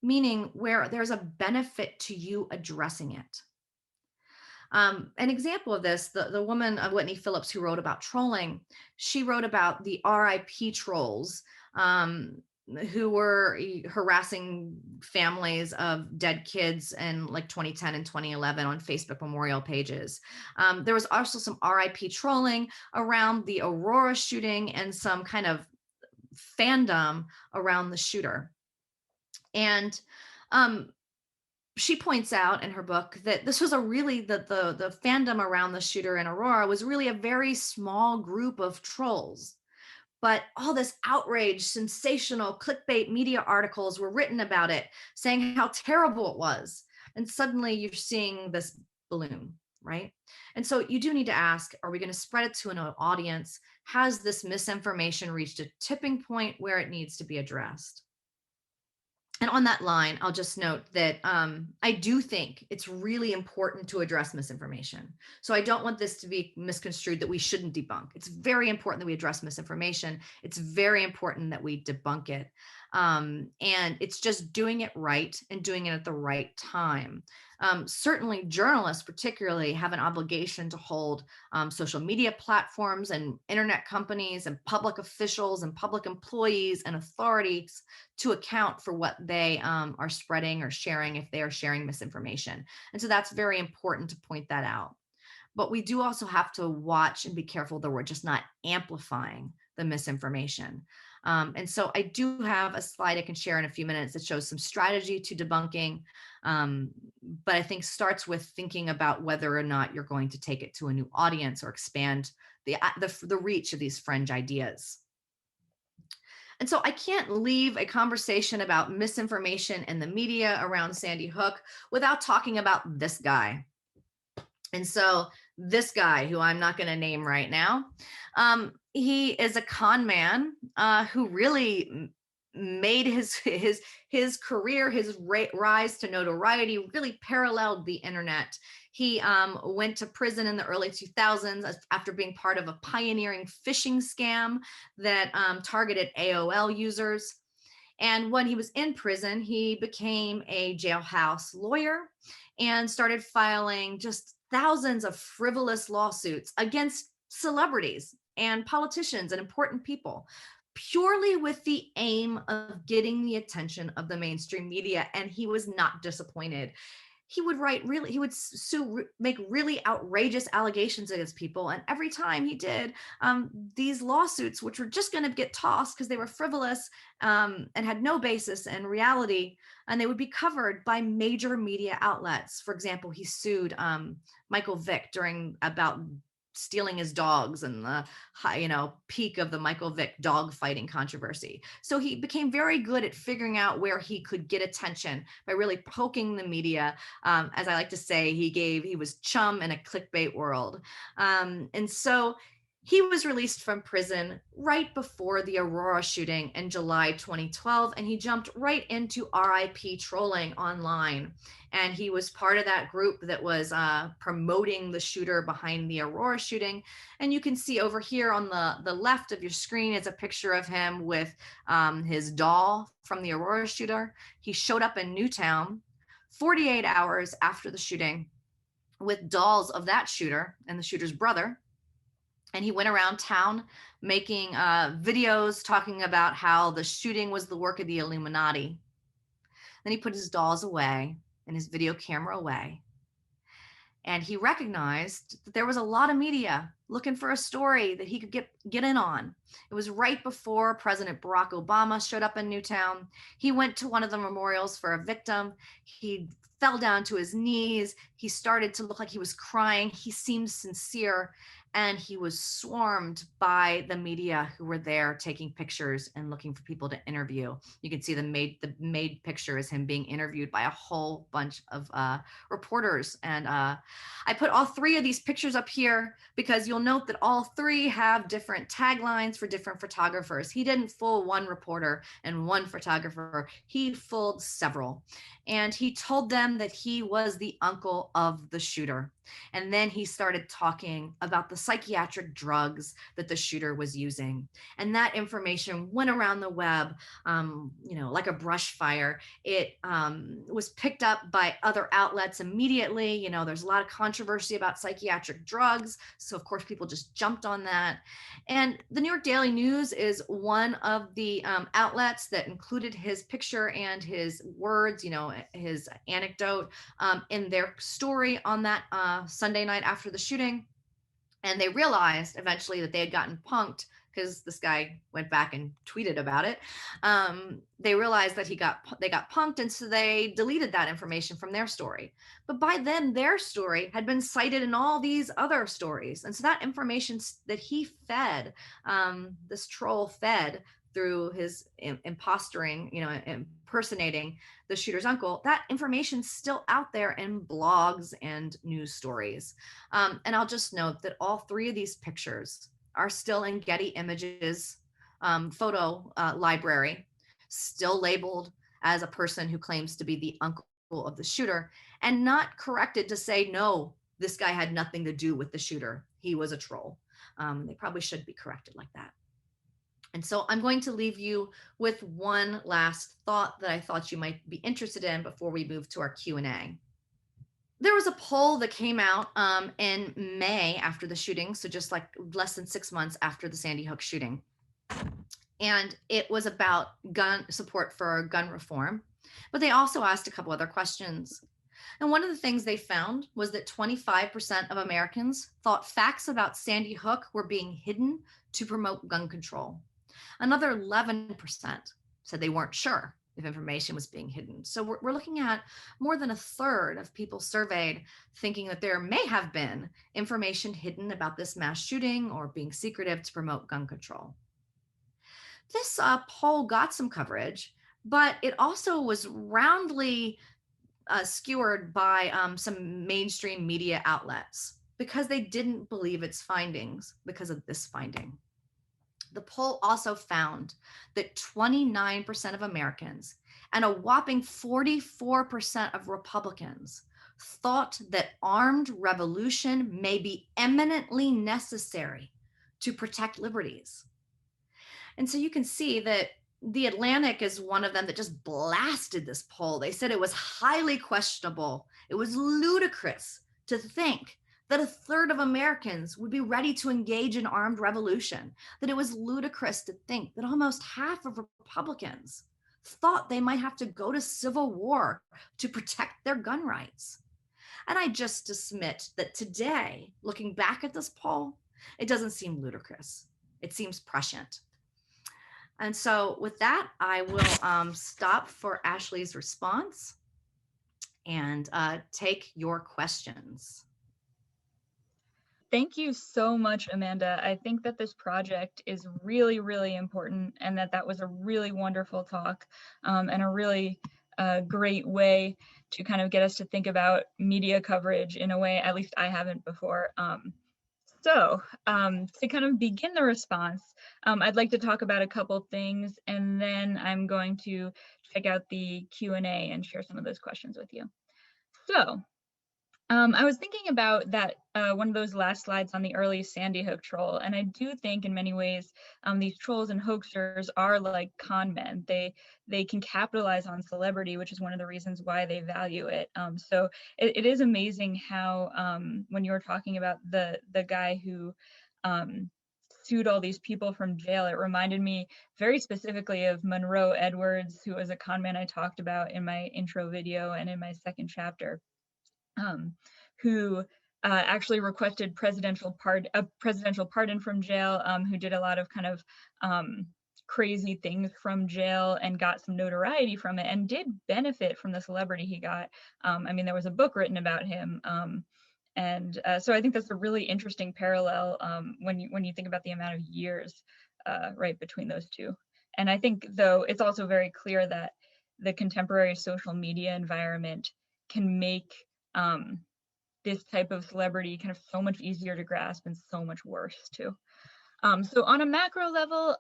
meaning where there's a benefit to you addressing it. An example of this, the woman, Whitney Phillips, who wrote about trolling, she wrote about the RIP trolls who were harassing families of dead kids in like 2010 and 2011 on Facebook memorial pages. There was also some RIP trolling around the Aurora shooting and some kind of fandom around the shooter. And she points out in her book that this was the fandom around the shooter in Aurora was really a very small group of trolls. But all this outrage, sensational clickbait media articles were written about it, saying how terrible it was. And suddenly you're seeing this balloon, right? And so you do need to ask, are we going to spread it to an audience? Has this misinformation reached a tipping point where it needs to be addressed? And on that line, I'll just note that I do think it's really important to address misinformation. So I don't want this to be misconstrued that we shouldn't debunk. It's very important that we address misinformation. It's very important that we debunk it. And it's just doing it right and doing it at the right time. Certainly journalists particularly have an obligation to hold social media platforms and internet companies and public officials and public employees and authorities to account for what they are spreading or sharing if they are sharing misinformation. And so that's very important to point that out. But we do also have to watch and be careful that we're just not amplifying the misinformation. And so I do have a slide I can share in a few minutes that shows some strategy to debunking, but I think starts with thinking about whether or not you're going to take it to a new audience or expand the reach of these fringe ideas. And so I can't leave a conversation about misinformation in the media around Sandy Hook without talking about this guy. And so this guy, who I'm not going to name right now, he is a con man who really made his career, his rise to notoriety, really paralleled the internet. He went to prison in the early 2000s after being part of a pioneering phishing scam that targeted AOL users. And when he was in prison, he became a jailhouse lawyer and started filing just thousands of frivolous lawsuits against celebrities and politicians and important people. purely with the aim of getting the attention of the mainstream media. And he was not disappointed. He would make really outrageous allegations against people. And every time he did, these lawsuits, which were just going to get tossed because they were frivolous and had no basis in reality, and they would be covered by major media outlets. For example, he sued Michael Vick about stealing his dogs and the peak of the Michael Vick dog fighting controversy. So he became very good at figuring out where he could get attention by really poking the media. As I like to say, he was chum in a clickbait world. And so he was released from prison right before the Aurora shooting in July 2012, and he jumped right into RIP trolling online. And he was part of that group that was promoting the shooter behind the Aurora shooting. And you can see over here on the left of your screen is a picture of him with his doll from the Aurora shooter. He showed up in Newtown 48 hours after the shooting with dolls of that shooter and the shooter's brother. And he went around town making videos talking about how the shooting was the work of the Illuminati. Then he put his dolls away and his video camera away. And he recognized that there was a lot of media looking for a story that he could get in on. It was right before President Barack Obama showed up in Newtown. He went to one of the memorials for a victim. He fell down to his knees. He started to look like he was crying. He seemed sincere. And he was swarmed by the media who were there taking pictures and looking for people to interview. You can see the made picture is him being interviewed by a whole bunch of reporters. And I put all three of these pictures up here because you'll note that all three have different taglines for different photographers. He didn't fool one reporter and one photographer. He fooled several. And he told them that he was the uncle of the shooter. And then he started talking about the psychiatric drugs that the shooter was using. And that information went around the web, like a brush fire. It was picked up by other outlets immediately. There's a lot of controversy about psychiatric drugs. So of course, people just jumped on that. And the New York Daily News is one of the outlets that included his picture and his words, his anecdote in their story on that Sunday night after the shooting. And they realized eventually that they had gotten punked because this guy went back and tweeted about it. They realized that they got punked, and so they deleted that information from their story. But by then, their story had been cited in all these other stories, and so that information that he fed, this troll fed through his impostoring, impersonating the shooter's uncle, that information's still out there in blogs and news stories. And I'll just note that all three of these pictures are still in Getty Images photo library, still labeled as a person who claims to be the uncle of the shooter, and not corrected to say, no, this guy had nothing to do with the shooter. He was a troll. They probably should be corrected like that. And so I'm going to leave you with one last thought that I thought you might be interested in before we move to our Q&A. There was a poll that came out in May after the shooting, so just like less than 6 months after the Sandy Hook shooting. And it was about gun support for gun reform, but they also asked a couple other questions. And one of the things they found was that 25% of Americans thought facts about Sandy Hook were being hidden to promote gun control. Another 11% said they weren't sure if information was being hidden. So we're looking at more than a third of people surveyed thinking that there may have been information hidden about this mass shooting or being secretive to promote gun control. This poll got some coverage, but it also was roundly skewered by some mainstream media outlets because they didn't believe its findings because of this finding. The poll also found that 29% of Americans and a whopping 44% of Republicans thought that armed revolution may be eminently necessary to protect liberties. And so you can see that The Atlantic is one of them that just blasted this poll. They said it was highly questionable. It was ludicrous to think that a third of Americans would be ready to engage in armed revolution, that it was ludicrous to think that almost half of Republicans thought they might have to go to civil war to protect their gun rights. And I just submit that today, looking back at this poll, it doesn't seem ludicrous. It seems prescient. And so with that, I will stop for Ashley's response and take your questions. Thank you so much, Amanda. I think that this project is really, really important, and that was a really wonderful talk, and a really great way to kind of get us to think about media coverage in a way, at least I haven't before. So to kind of begin the response, I'd like to talk about a couple things, and then I'm going to check out the Q&A and share some of those questions with you. So I was thinking about that one of those last slides on the early Sandy Hook troll, and I do think in many ways these trolls and hoaxers are like con men. They can capitalize on celebrity, which is one of the reasons why they value it. So it is amazing how when you were talking about the guy who sued all these people from jail, it reminded me very specifically of Monroe Edwards, who was a con man I talked about in my intro video and in my second chapter. Who actually requested a presidential pardon from jail, who did a lot of kind of crazy things from jail and got some notoriety from it and did benefit from the celebrity he got. I mean, there was a book written about him. So I think that's a really interesting parallel when you think about the amount of years right between those two. And I think, though, it's also very clear that the contemporary social media environment can make this type of celebrity kind of so much easier to grasp and so much worse too. So on a macro level,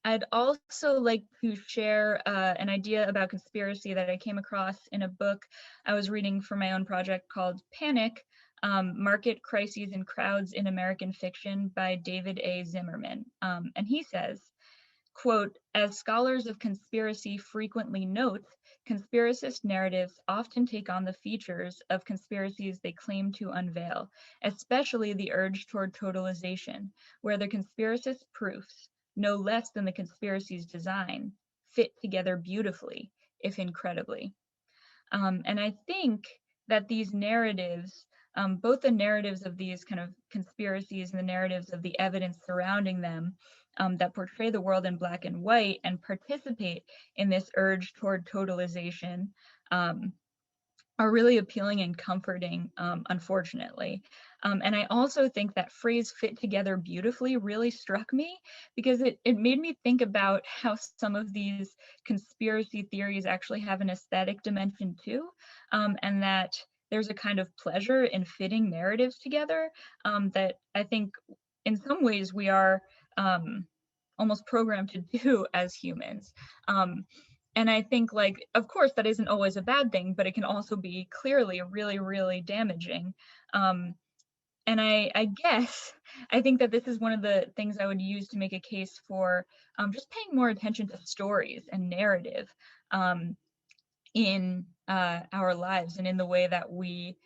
I'd also like to share an idea about conspiracy that I came across in a book I was reading for my own project called Panic, Market Crises and Crowds in American Fiction by David A. Zimmerman. And he says, quote, as scholars of conspiracy frequently note, conspiracist narratives often take on the features of conspiracies they claim to unveil, especially the urge toward totalization, where the conspiracist proofs, no less than the conspiracy's design, fit together beautifully, if incredibly. And I think that these narratives, both the narratives of these kind of conspiracies and the narratives of the evidence surrounding them, that portray the world in black and white and participate in this urge toward totalization, are really appealing and comforting, unfortunately. And I also think that phrase "fit together beautifully" really struck me because it made me think about how some of these conspiracy theories actually have an aesthetic dimension too, and that there's a kind of pleasure in fitting narratives together that I think in some ways we are almost programmed to do as humans. And I think, like, of course, that isn't always a bad thing, but it can also be clearly really, really damaging. And I guess, I think that this is one of the things I would use to make a case for just paying more attention to stories and narrative in our lives and in the way that we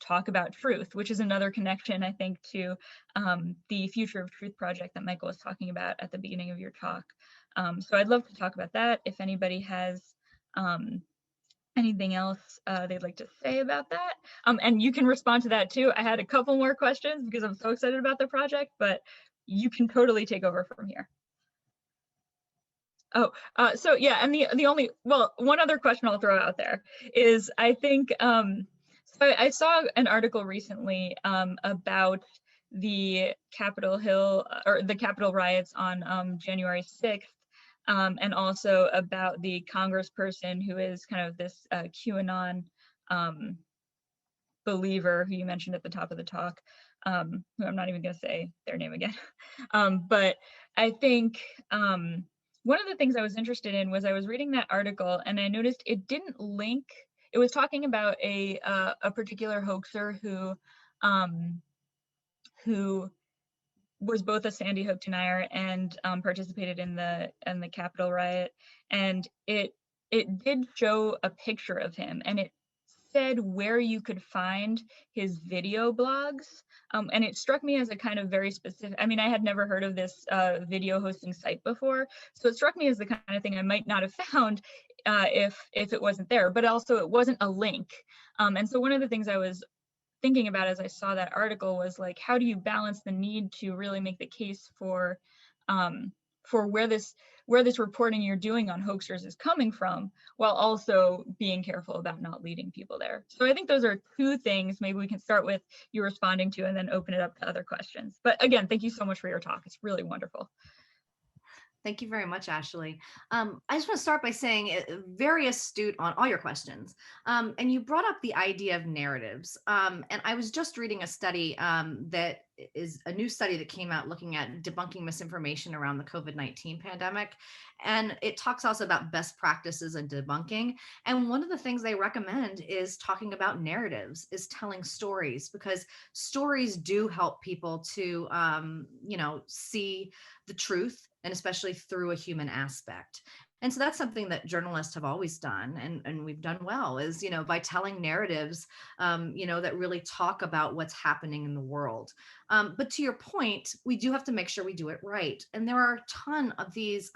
talk about truth, which is another connection, I think, to the Future of Truth project that Michael was talking about at the beginning of your talk. So I'd love to talk about that. If anybody has anything else they'd like to say about that. And you can respond to that too. I had a couple more questions because I'm so excited about the project, but you can totally take over from here. Oh, so yeah, and the only, well, one other question I'll throw out there is, I think, so I saw an article recently about the Capitol Hill, or the Capitol riots on January 6th, and also about the congressperson who is kind of this QAnon believer who you mentioned at the top of the talk, who I'm not even going to say their name again. But I think one of the things I was interested in was I was reading that article and I noticed it didn't link. It was talking about a particular hoaxer who was both a Sandy Hook denier and participated in the Capitol riot, and it did show a picture of him, and it said where you could find his video blogs. And it struck me as a kind of very specific, I mean, I had never heard of this video hosting site before. So it struck me as the kind of thing I might not have found if it wasn't there, but also it wasn't a link. And so one of the things I was thinking about as I saw that article was like, how do you balance the need to really make the case for where this reporting you're doing on hoaxers is coming from, while also being careful about not leading people there. So I think those are two things maybe we can start with you responding to and then open it up to other questions. But again, thank you so much for your talk. It's really wonderful. Thank you very much, Ashley. I just want to start by saying very astute on all your questions. And you brought up the idea of narratives. And I was just reading a study that is a new study that came out looking at debunking misinformation around the COVID-19 pandemic. And it talks also about best practices in debunking. And one of the things they recommend is talking about narratives, is telling stories, because stories do help people to, see the truth, and especially through a human aspect. And so that's something that journalists have always done, and we've done well, is, by telling narratives, that really talk about what's happening in the world. But to your point, we do have to make sure we do it right. And there are a ton of these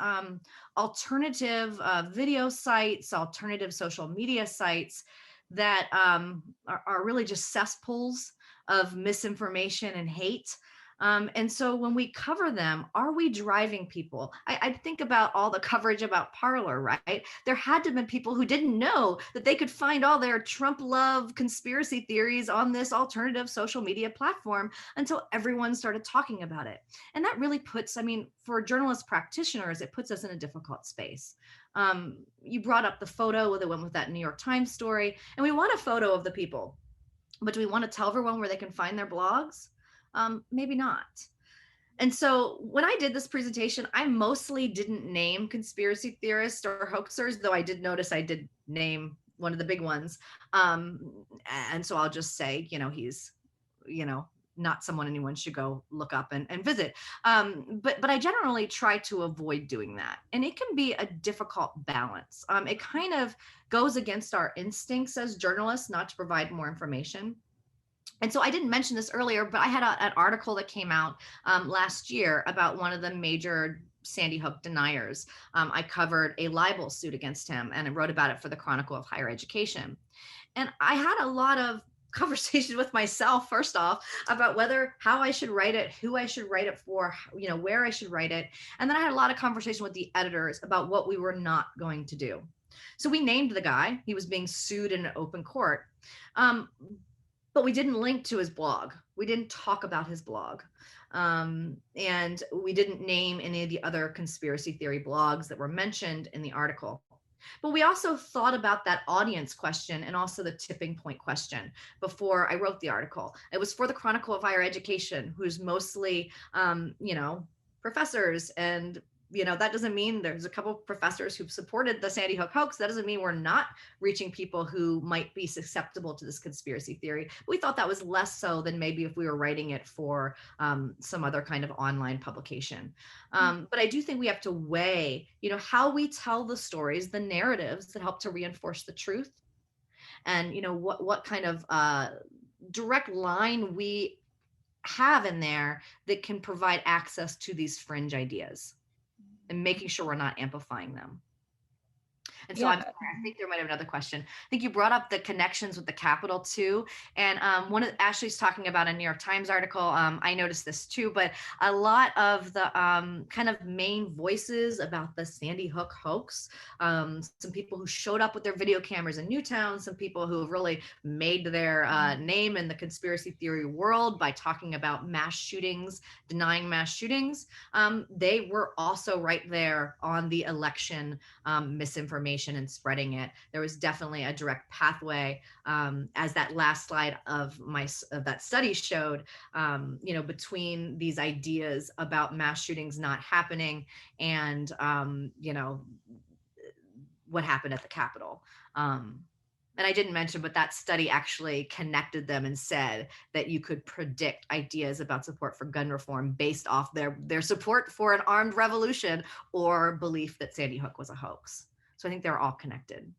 alternative video sites, alternative social media sites that are really just cesspools of misinformation and hate. And so when we cover them, are we driving people? I think about all the coverage about Parler, right? There had to have been people who didn't know that they could find all their Trump love conspiracy theories on this alternative social media platform until everyone started talking about it. And that really puts, for journalist practitioners, it puts us in a difficult space. You brought up the photo that went with that New York Times story, and we want a photo of the people, but do we want to tell everyone where they can find their blogs? Maybe not. And so when I did this presentation, I mostly didn't name conspiracy theorists or hoaxers, though I did notice I did name one of the big ones. And so I'll just say, he's, not someone anyone should go look up and visit. But I generally try to avoid doing that. And it can be a difficult balance. It kind of goes against our instincts as journalists not to provide more information. And so I didn't mention this earlier, but I had an article that came out last year about one of the major Sandy Hook deniers. I covered a libel suit against him, and I wrote about it for the Chronicle of Higher Education. And I had a lot of conversations with myself, first off, about how I should write it, who I should write it for, where I should write it. And then I had a lot of conversation with the editors about what we were not going to do. So we named the guy. He was being sued in an open court. But we didn't link to his blog. We didn't talk about his blog. And we didn't name any of the other conspiracy theory blogs that were mentioned in the article. But we also thought about that audience question and also the tipping point question before I wrote the article. It was for the Chronicle of Higher Education, who's mostly, professors, and that doesn't mean there's a couple of professors who've supported the Sandy Hook hoax. That doesn't mean we're not reaching people who might be susceptible to this conspiracy theory. We thought that was less so than maybe if we were writing it for some other kind of online publication. But I do think we have to weigh, how we tell the stories, the narratives that help to reinforce the truth, and what kind of direct line we have in there that can provide access to these fringe ideas, and making sure we're not amplifying them. And so Yeah. I'm sorry, I think there might have another question. I think you brought up the connections with the Capitol too. And one of Ashley's talking about a New York Times article. I noticed this too, but a lot of the kind of main voices about the Sandy Hook hoax, some people who showed up with their video cameras in Newtown, some people who have really made their name in the conspiracy theory world by talking about mass shootings, denying mass shootings. They were also right there on the election misinformation and spreading it. There was definitely a direct pathway, as that last slide of that study showed, between these ideas about mass shootings not happening and what happened at the Capitol. And I didn't mention, but that study actually connected them and said that you could predict ideas about support for gun reform based off their support for an armed revolution or belief that Sandy Hook was a hoax. So I think they're all connected.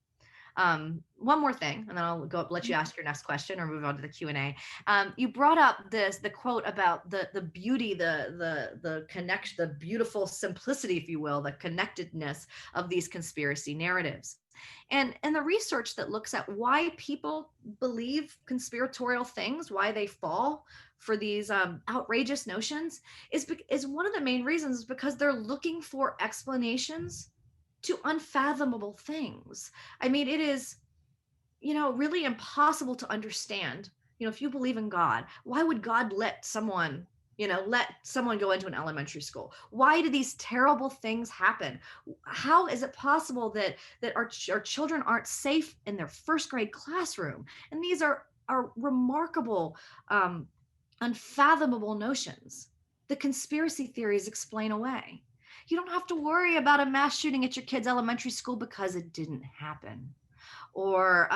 One more thing, and then I'll let you ask your next question or move on to the Q&A. You brought up the quote about the beauty, the connection, the beautiful simplicity, if you will, the connectedness of these conspiracy narratives. And the research that looks at why people believe conspiratorial things, why they fall for these outrageous notions, is one of the main reasons because they're looking for explanations to unfathomable things. I mean, it is, really impossible to understand. If you believe in God, why would God let someone go into an elementary school? Why do these terrible things happen? How is it possible that our children aren't safe in their first grade classroom? And these are remarkable, unfathomable notions. The conspiracy theories explain away. You don't have to worry about a mass shooting at your kid's elementary school because it didn't happen. Or,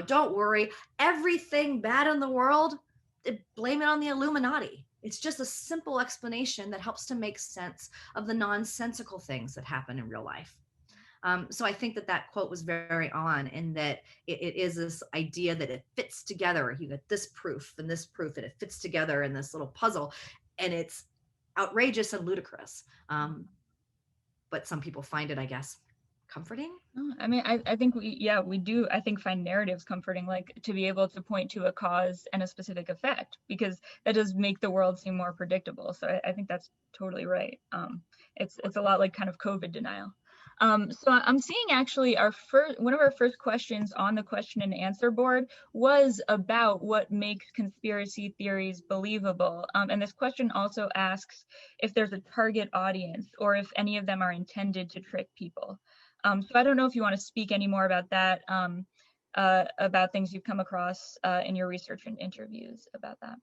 don't worry, everything bad in the world, blame it on the Illuminati. It's just a simple explanation that helps to make sense of the nonsensical things that happen in real life. So I think that quote was very on, in that it is this idea that it fits together. You get this proof and this proof, and it fits together in this little puzzle, and it's outrageous and ludicrous. But some people find it, I guess, comforting. I mean, I think we do, I think, find narratives comforting, like to be able to point to a cause and a specific effect, because that does make the world seem more predictable. So I think that's totally right. It's a lot like kind of COVID denial. So I'm seeing actually one of our first questions on the question and answer board was about what makes conspiracy theories believable. And this question also asks if there's a target audience or if any of them are intended to trick people. So I don't know if you want to speak any more about that, about things you've come across in your research and interviews about that.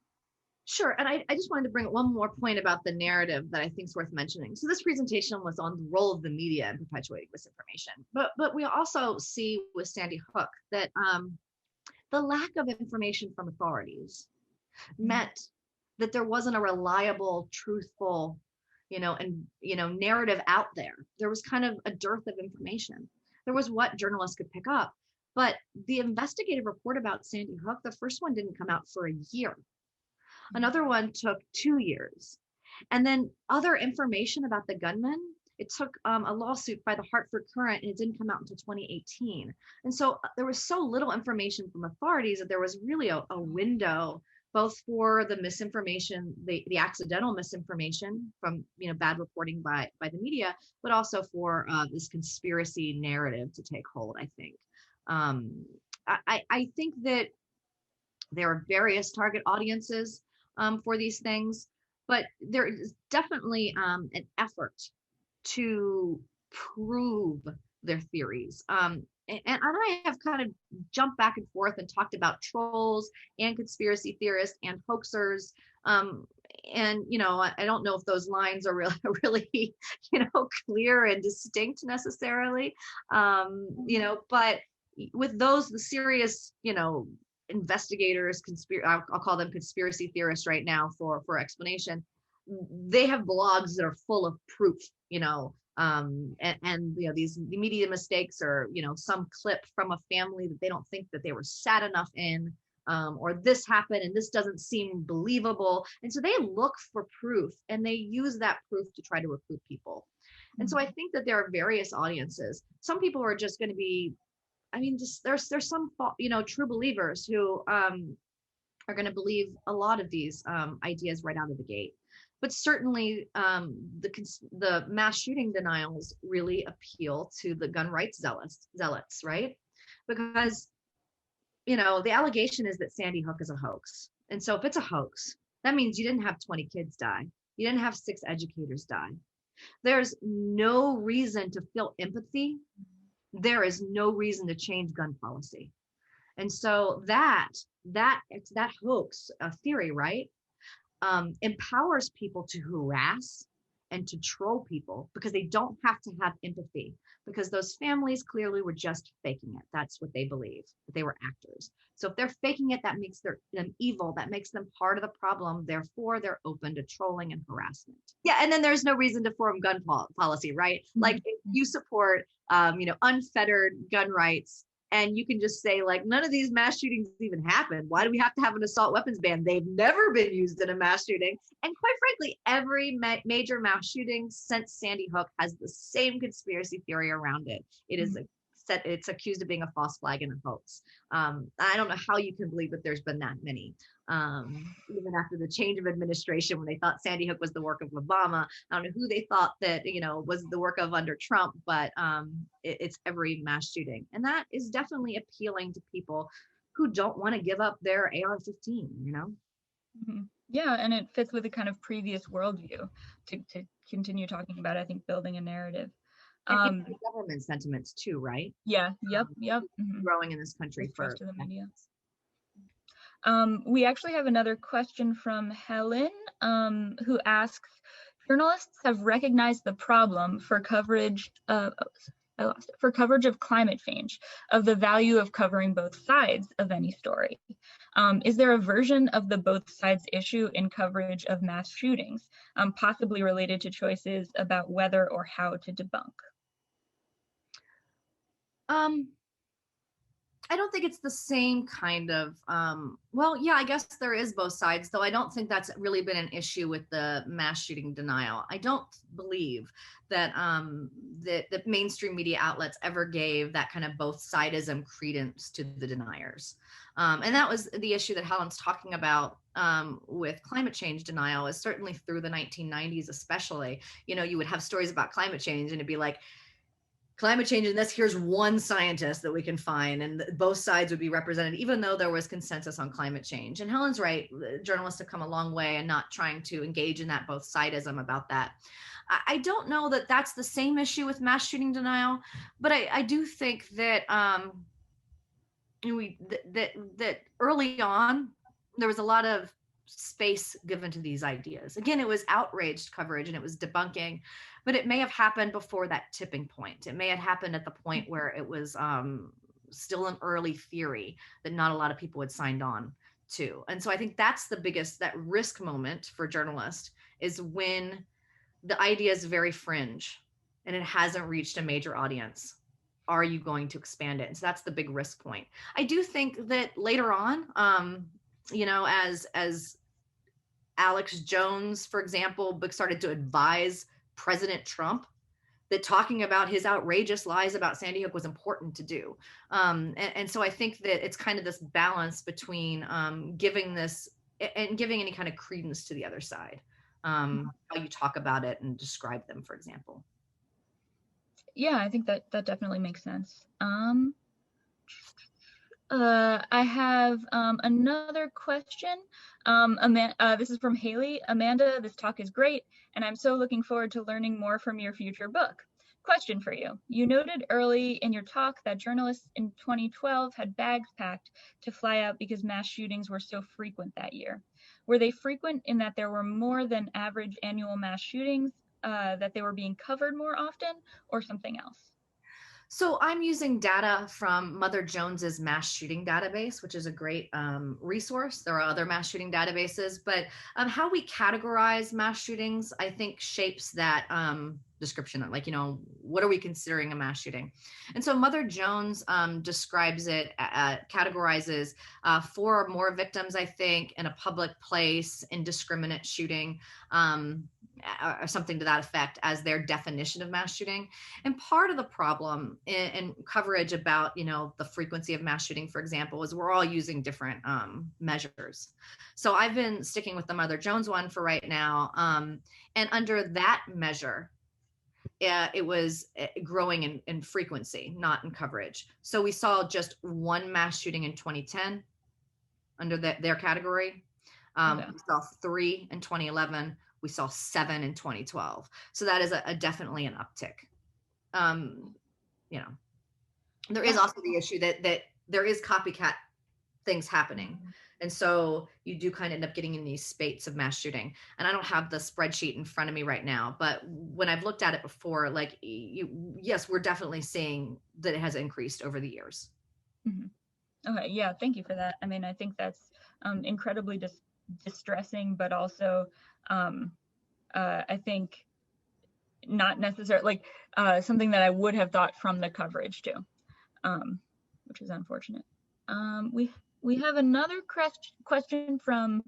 Sure. And I just wanted to bring one more point about the narrative that I think is worth mentioning. So this presentation was on the role of the media in perpetuating misinformation. But we also see with Sandy Hook that the lack of information from authorities meant that there wasn't a reliable, truthful, narrative out there. There was kind of a dearth of information. There was what journalists could pick up. But the investigative report about Sandy Hook, the first one didn't come out for a year. Another one took 2 years. And then other information about the gunman, it took a lawsuit by the Hartford Courant, and it didn't come out until 2018. And so there was so little information from authorities that there was really a window, both for the misinformation, the accidental misinformation from bad reporting by the media, but also for this conspiracy narrative to take hold, I think. I think that there are various target audiences for these things, but there is definitely an effort to prove their theories. And I have kind of jumped back and forth and talked about trolls and conspiracy theorists and hoaxers. And, I don't know if those lines are really, clear and distinct necessarily, but with those, the serious, investigators, I'll call them conspiracy theorists right now for explanation. They have blogs that are full of proof, and these media mistakes, or some clip from a family that they don't think that they were sad enough in, or this happened and this doesn't seem believable, and so they look for proof and they use that proof to try to recruit people. And so I think that there are various audiences. Some people are just going to be, there's some true believers who are going to believe a lot of these ideas right out of the gate. But certainly the mass shooting denials really appeal to the gun rights zealots, right? Because the allegation is that Sandy Hook is a hoax. And so if it's a hoax, that means you didn't have 20 kids die. You didn't have 6 educators die. There's no reason to feel empathy. There is no reason to change gun policy. And so that hoax theory, right, empowers people to harass and to troll people because they don't have to have empathy, because those families clearly were just faking it. That's what they believe, that they were actors. So if they're faking it, that makes them evil. That makes them part of the problem. Therefore, they're open to trolling and harassment. Yeah, and then there's no reason to form gun policy, right? Like if you support, unfettered gun rights, And you can just say, like, none of these mass shootings even happened. Why do we have to have an assault weapons ban? They've never been used in a mass shooting. And quite frankly, every major mass shooting since Sandy Hook has the same conspiracy theory around it. It is it's accused of being a false flag and a hoax. I don't know how you can believe that there's been that many. Even after the change of administration, when they thought Sandy Hook was the work of Obama, I don't know who they thought that, was the work of under Trump, but it's every mass shooting. And that is definitely appealing to people who don't want to give up their AR-15, Yeah, and it fits with a kind of previous worldview to continue talking about, I think, building a narrative. And government sentiments too, right? Yeah, yep. Growing in this country for the media. We actually have another question from Helen, who asks, journalists have recognized the problem for coverage of climate change, of the value of covering both sides of any story. Is there a version of the both sides issue in coverage of mass shootings, possibly related to choices about whether or how to debunk? I don't think it's the same kind of, well, yeah, I guess there is both sides, though I don't think that's really been an issue with the mass shooting denial. I don't believe that the mainstream media outlets ever gave that kind of both sidism credence to the deniers. And that was the issue that Helen's talking about with climate change denial, is certainly through the 1990s, especially, you would have stories about climate change and it'd be like, climate change and this, here's one scientist that we can find, and both sides would be represented, even though there was consensus on climate change. And Helen's right, journalists have come a long way and not trying to engage in that both sidism about that. I don't know that that's the same issue with mass shooting denial, but I do think that that early on there was a lot of space given to these ideas. Again, it was outraged coverage and it was debunking, but it may have happened before that tipping point. It may have happened at the point where it was still an early theory that not a lot of people had signed on to. And so I think that's the biggest, that risk moment for journalists, is when the idea is very fringe and it hasn't reached a major audience. Are you going to expand it? And so that's the big risk point. I do think that later on, as Alex Jones, for example, started to advise President Trump that talking about his outrageous lies about Sandy Hook was important to do. And so I think that it's kind of this balance between giving this and giving any kind of credence to the other side, how you talk about it and describe them, for example. Yeah, I think that definitely makes sense. I have another question. This is from Haley. Amanda, this talk is great, and I'm so looking forward to learning more from your future book. Question for you. You noted early in your talk that journalists in 2012 had bags packed to fly out because mass shootings were so frequent that year. Were they frequent in that there were more than average annual mass shootings, that they were being covered more often, or something else? So I'm using data from Mother Jones's mass shooting database, which is a great resource. There are other mass shooting databases, but how we categorize mass shootings, I think, shapes that description. Like, what are we considering a mass shooting? And so Mother Jones describes it, categorizes 4 or more victims, I think, in a public place, indiscriminate shooting, or something to that effect, as their definition of mass shooting. And part of the problem in coverage about, the frequency of mass shooting, for example, is we're all using different measures. So I've been sticking with the Mother Jones one for right now. And under that measure, it was growing in frequency, not in coverage. So we saw just 1 mass shooting in 2010 under their category. We saw 3 in 2011. We saw 7 in 2012. So that is a definitely an uptick. There is also the issue that there is copycat things happening. And so you do kind of end up getting in these spates of mass shooting. And I don't have the spreadsheet in front of me right now, but when I've looked at it before, yes, we're definitely seeing that it has increased over the years. Mm-hmm. Okay, yeah, thank you for that. I mean, I think that's incredibly distressing, but also I think not necessarily something that I would have thought from the coverage too. which is unfortunate. We have another question from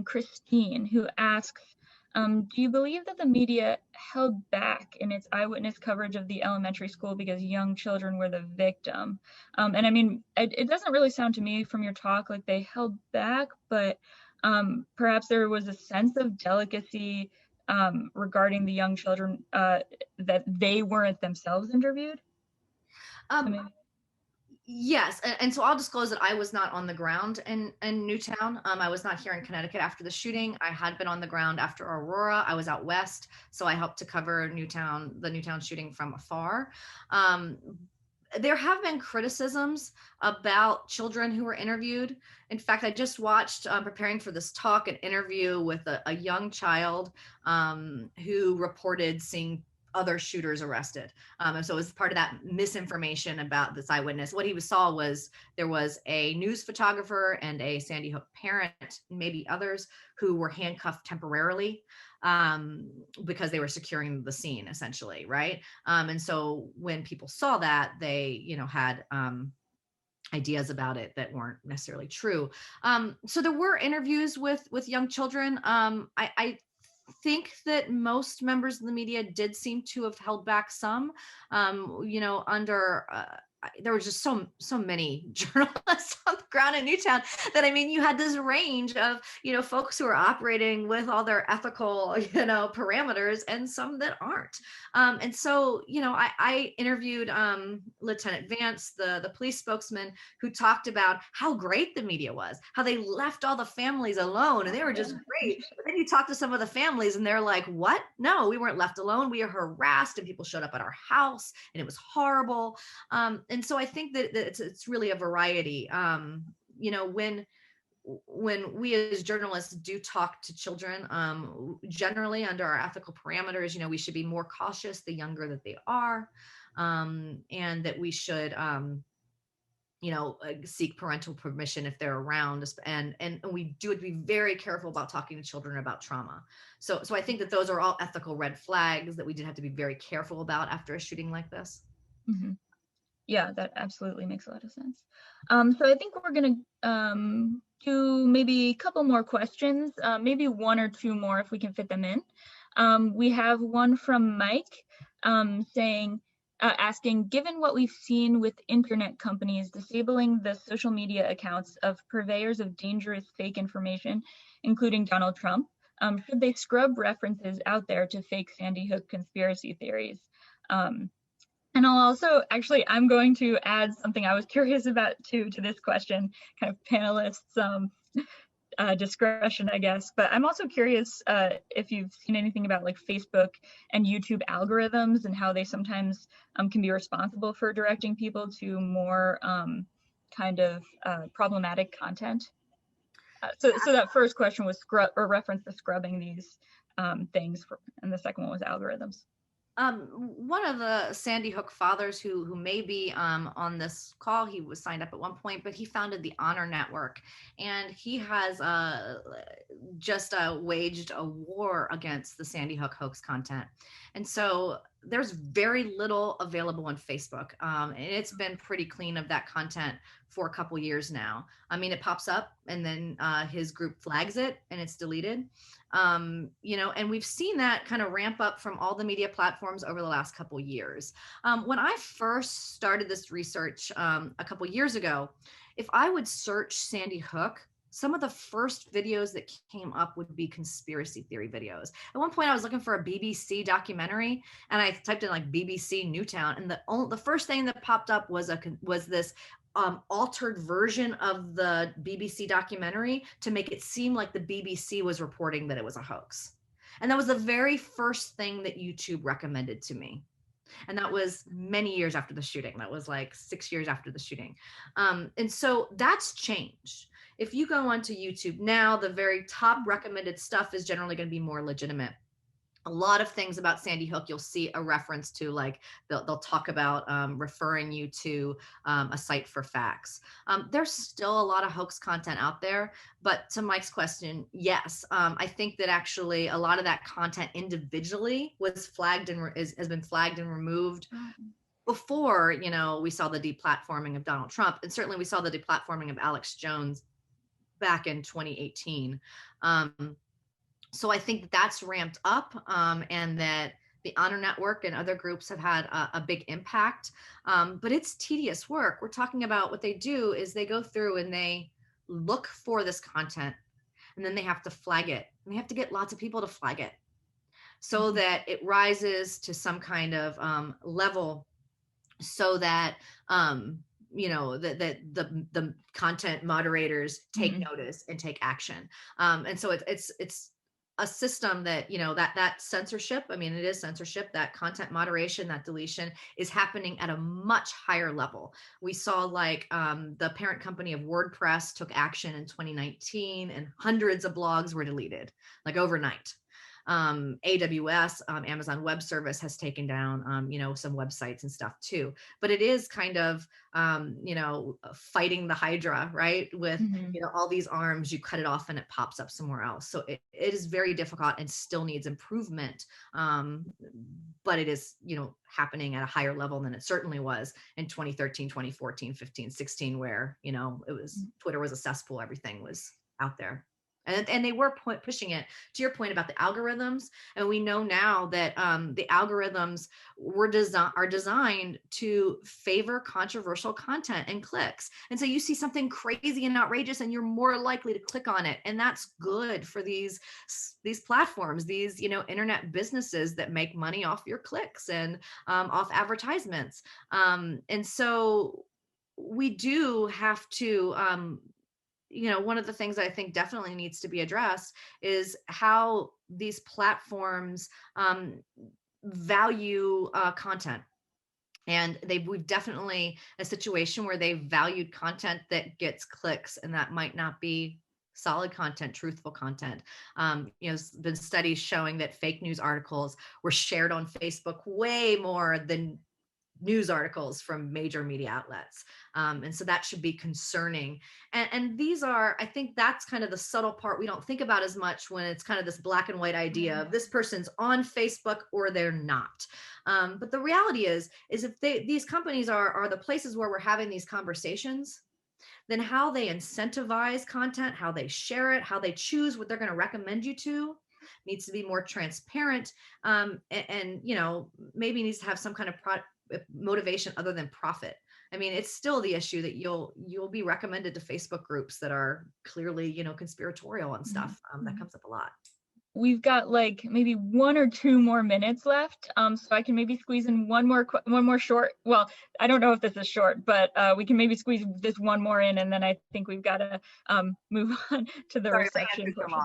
Christine, who asks, do you believe that the media held back in its eyewitness coverage of the elementary school because young children were the victim? And I mean, it doesn't really sound to me from your talk like they held back, but perhaps there was a sense of delicacy regarding the young children that they weren't themselves interviewed. I mean, Yes, and so I'll disclose that I was not on the ground in Newtown. I was not here in Connecticut after the shooting. I had been on the ground after Aurora. I was out west, so I helped to cover the Newtown shooting from afar. There have been criticisms about children who were interviewed. In fact, I just watched, preparing for this talk, an interview with a young child who reported seeing other shooters arrested. And so as part of that misinformation about this eyewitness, what he saw was there was a news photographer and a Sandy Hook parent, maybe others, who were handcuffed temporarily because they were securing the scene, essentially, right? And so when people saw that, they, had ideas about it that weren't necessarily true. So there were interviews with young children. I think that most members of the media did seem to have held back some, under there were just so many journalists on the ground in Newtown that, I mean, you had this range of, folks who are operating with all their ethical, parameters, and some that aren't. And so, I interviewed Lieutenant Vance, the police spokesman, who talked about how great the media was, how they left all the families alone, and they were just great. But then you talk to some of the families and they're like, what? No, we weren't left alone. We were harassed and people showed up at our house and it was horrible. And so I think that it's really a variety. When we as journalists do talk to children, generally under our ethical parameters, we should be more cautious the younger that they are, and that we should, seek parental permission if they're around, and we do have to be very careful about talking to children about trauma. So I think that those are all ethical red flags that we did have to be very careful about after a shooting like this. Mm-hmm. Yeah, that absolutely makes a lot of sense. So I think we're going to do maybe a couple more questions, maybe one or two more if we can fit them in. We have one from Mike asking, given what we've seen with internet companies disabling the social media accounts of purveyors of dangerous fake information, including Donald Trump, should they scrub references out there to fake Sandy Hook conspiracy theories? And I'll also, I'm going to add something I was curious about to this question, kind of panelists' discretion, I guess. But I'm also curious if you've seen anything about like Facebook and YouTube algorithms and how they sometimes can be responsible for directing people to more problematic content. So that first question was reference to scrubbing these things, and the second one was algorithms. One of the Sandy Hook fathers who may be on this call, he was signed up at one point, but he founded the Honor Network, and he has just waged a war against the Sandy Hook hoax content. And so there's very little available on Facebook, and it's been pretty clean of that content for a couple years now. I mean, it pops up and then his group flags it and it's deleted. And we've seen that kind of ramp up from all the media platforms over the last couple years. When I first started this research a couple years ago, if I would search Sandy Hook, some of the first videos that came up would be conspiracy theory videos. At one point, I was looking for a BBC documentary, and I typed in like BBC Newtown, and the first thing that popped up was this altered version of the BBC documentary to make it seem like the BBC was reporting that it was a hoax. And that was the very first thing that YouTube recommended to me. And that was many years after the shooting. That was like 6 years after the shooting. And so that's changed. If you go onto YouTube now, the very top recommended stuff is generally going to be more legitimate. A lot of things about Sandy Hook, you'll see a reference to, like they'll talk about referring you to a site for facts. There's still a lot of hoax content out there, but to Mike's question, yes, I think that actually a lot of that content individually was flagged and has been flagged and removed before, we saw the deplatforming of Donald Trump, and certainly we saw the deplatforming of Alex Jones back in 2018. So I think that's ramped up, and that the Honor Network and other groups have had a big impact. But it's tedious work. We're talking about what they do is they go through and they look for this content, and then they have to flag it. And they have to get lots of people to flag it so that it rises to some kind of level, so that that the content moderators take notice and take action. And so it's a system that that censorship, I mean, it is censorship, that content moderation, that deletion is happening at a much higher level. We saw like the parent company of WordPress took action in 2019, and hundreds of blogs were deleted like overnight. AWS, Amazon Web Service, has taken down, some websites and stuff too. But it is kind of, fighting the Hydra, right? With, all these arms, you cut it off and it pops up somewhere else. So it is very difficult and still needs improvement. But it is, happening at a higher level than it certainly was in 2013, 2014, 15, 16, where, it was, Twitter was a cesspool, everything was out there. And they were pushing it, to your point about the algorithms. And we know now that the algorithms are designed to favor controversial content and clicks. And so you see something crazy and outrageous, and you're more likely to click on it. And that's good for these platforms, these, internet businesses that make money off your clicks and off advertisements. And so we do have to, one of the things I think definitely needs to be addressed is how these platforms value content. And we've definitely a situation where they've valued content that gets clicks, and that might not be solid content, truthful content. There's been studies showing that fake news articles were shared on Facebook way more than news articles from major media outlets. And so that should be concerning. And these are, I think that's kind of the subtle part we don't think about as much when it's kind of this black and white idea of this person's on Facebook or they're not. But the reality is if these companies are the places where we're having these conversations, then how they incentivize content, how they share it, how they choose what they're going to recommend you to needs to be more transparent. And maybe needs to have some kind of motivation other than profit. I mean, it's still the issue that you'll be recommended to Facebook groups that are clearly, conspiratorial and stuff. That comes up a lot. We've got like maybe 1 or 2 more minutes left. So I can maybe squeeze in one more short. Well, I don't know if this is short, but we can maybe squeeze this one more in, and then I think we've got to move on to the reception portion.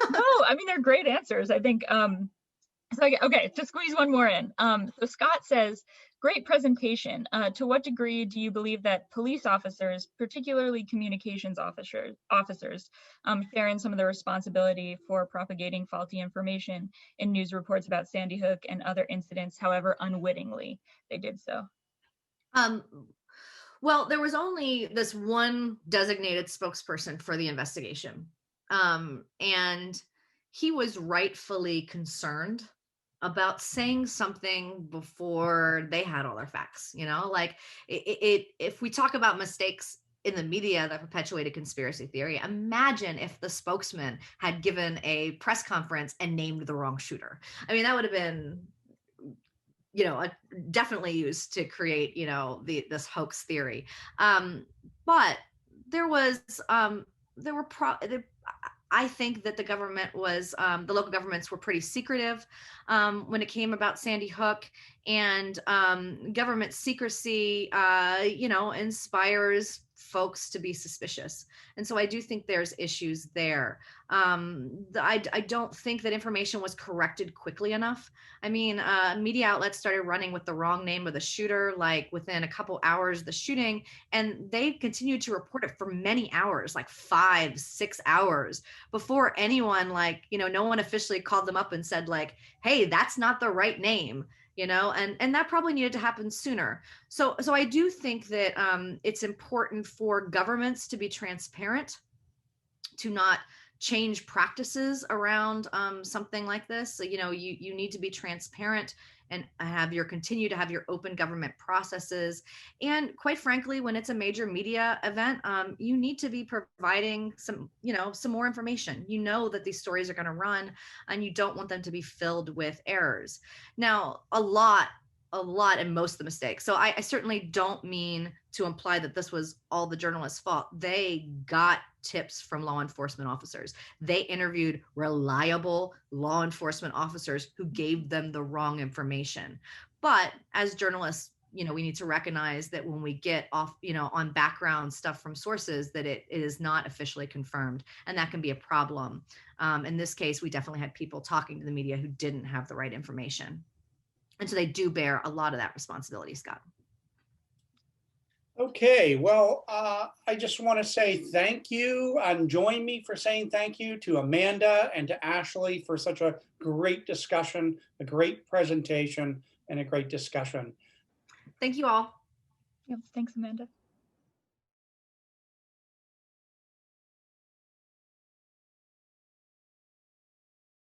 No, I mean, they're great answers. I think, okay, to squeeze one more in. So Scott says, great presentation. To what degree do you believe that police officers, particularly communications officers, share in some of the responsibility for propagating faulty information in news reports about Sandy Hook and other incidents, however unwittingly they did so? Well, there was only this one designated spokesperson for the investigation. And he was rightfully concerned about saying something before they had all their facts, like if we talk about mistakes in the media that perpetuated conspiracy theory, imagine if the spokesman had given a press conference and named the wrong shooter. I mean, that would have been, definitely used to create, this hoax theory. But I think that the government was, the local governments were pretty secretive when it came about Sandy Hook, and government secrecy, inspires folks to be suspicious. And so I do think there's issues there. I don't think that information was corrected quickly enough. I mean, media outlets started running with the wrong name of the shooter, like within a couple hours of the shooting, and they continued to report it for many hours, like 5-6 hours, before anyone, no one officially called them up and said like, hey, that's not the right name. And that probably needed to happen sooner. So I do think that it's important for governments to be transparent, to not change practices around something like this. So, you need to be transparent and continue to have your open government processes. And quite frankly, when it's a major media event, you need to be providing some more information. You know that these stories are going to run, and you don't want them to be filled with errors. Now, a lot and most of the mistakes. So I certainly don't mean to imply that this was all the journalists' fault. They got tips from law enforcement officers. They interviewed reliable law enforcement officers who gave them the wrong information. But as journalists, we need to recognize that when we get off, on background stuff from sources, that it is not officially confirmed, and that can be a problem. In this case, we definitely had people talking to the media who didn't have the right information. And so they do bear a lot of that responsibility, Scott. Okay, well, I just want to say thank you, and join me for saying thank you to Amanda and to Ashley for such a great discussion, a great presentation, and a great discussion. Thank you all. Yeah, thanks, Amanda.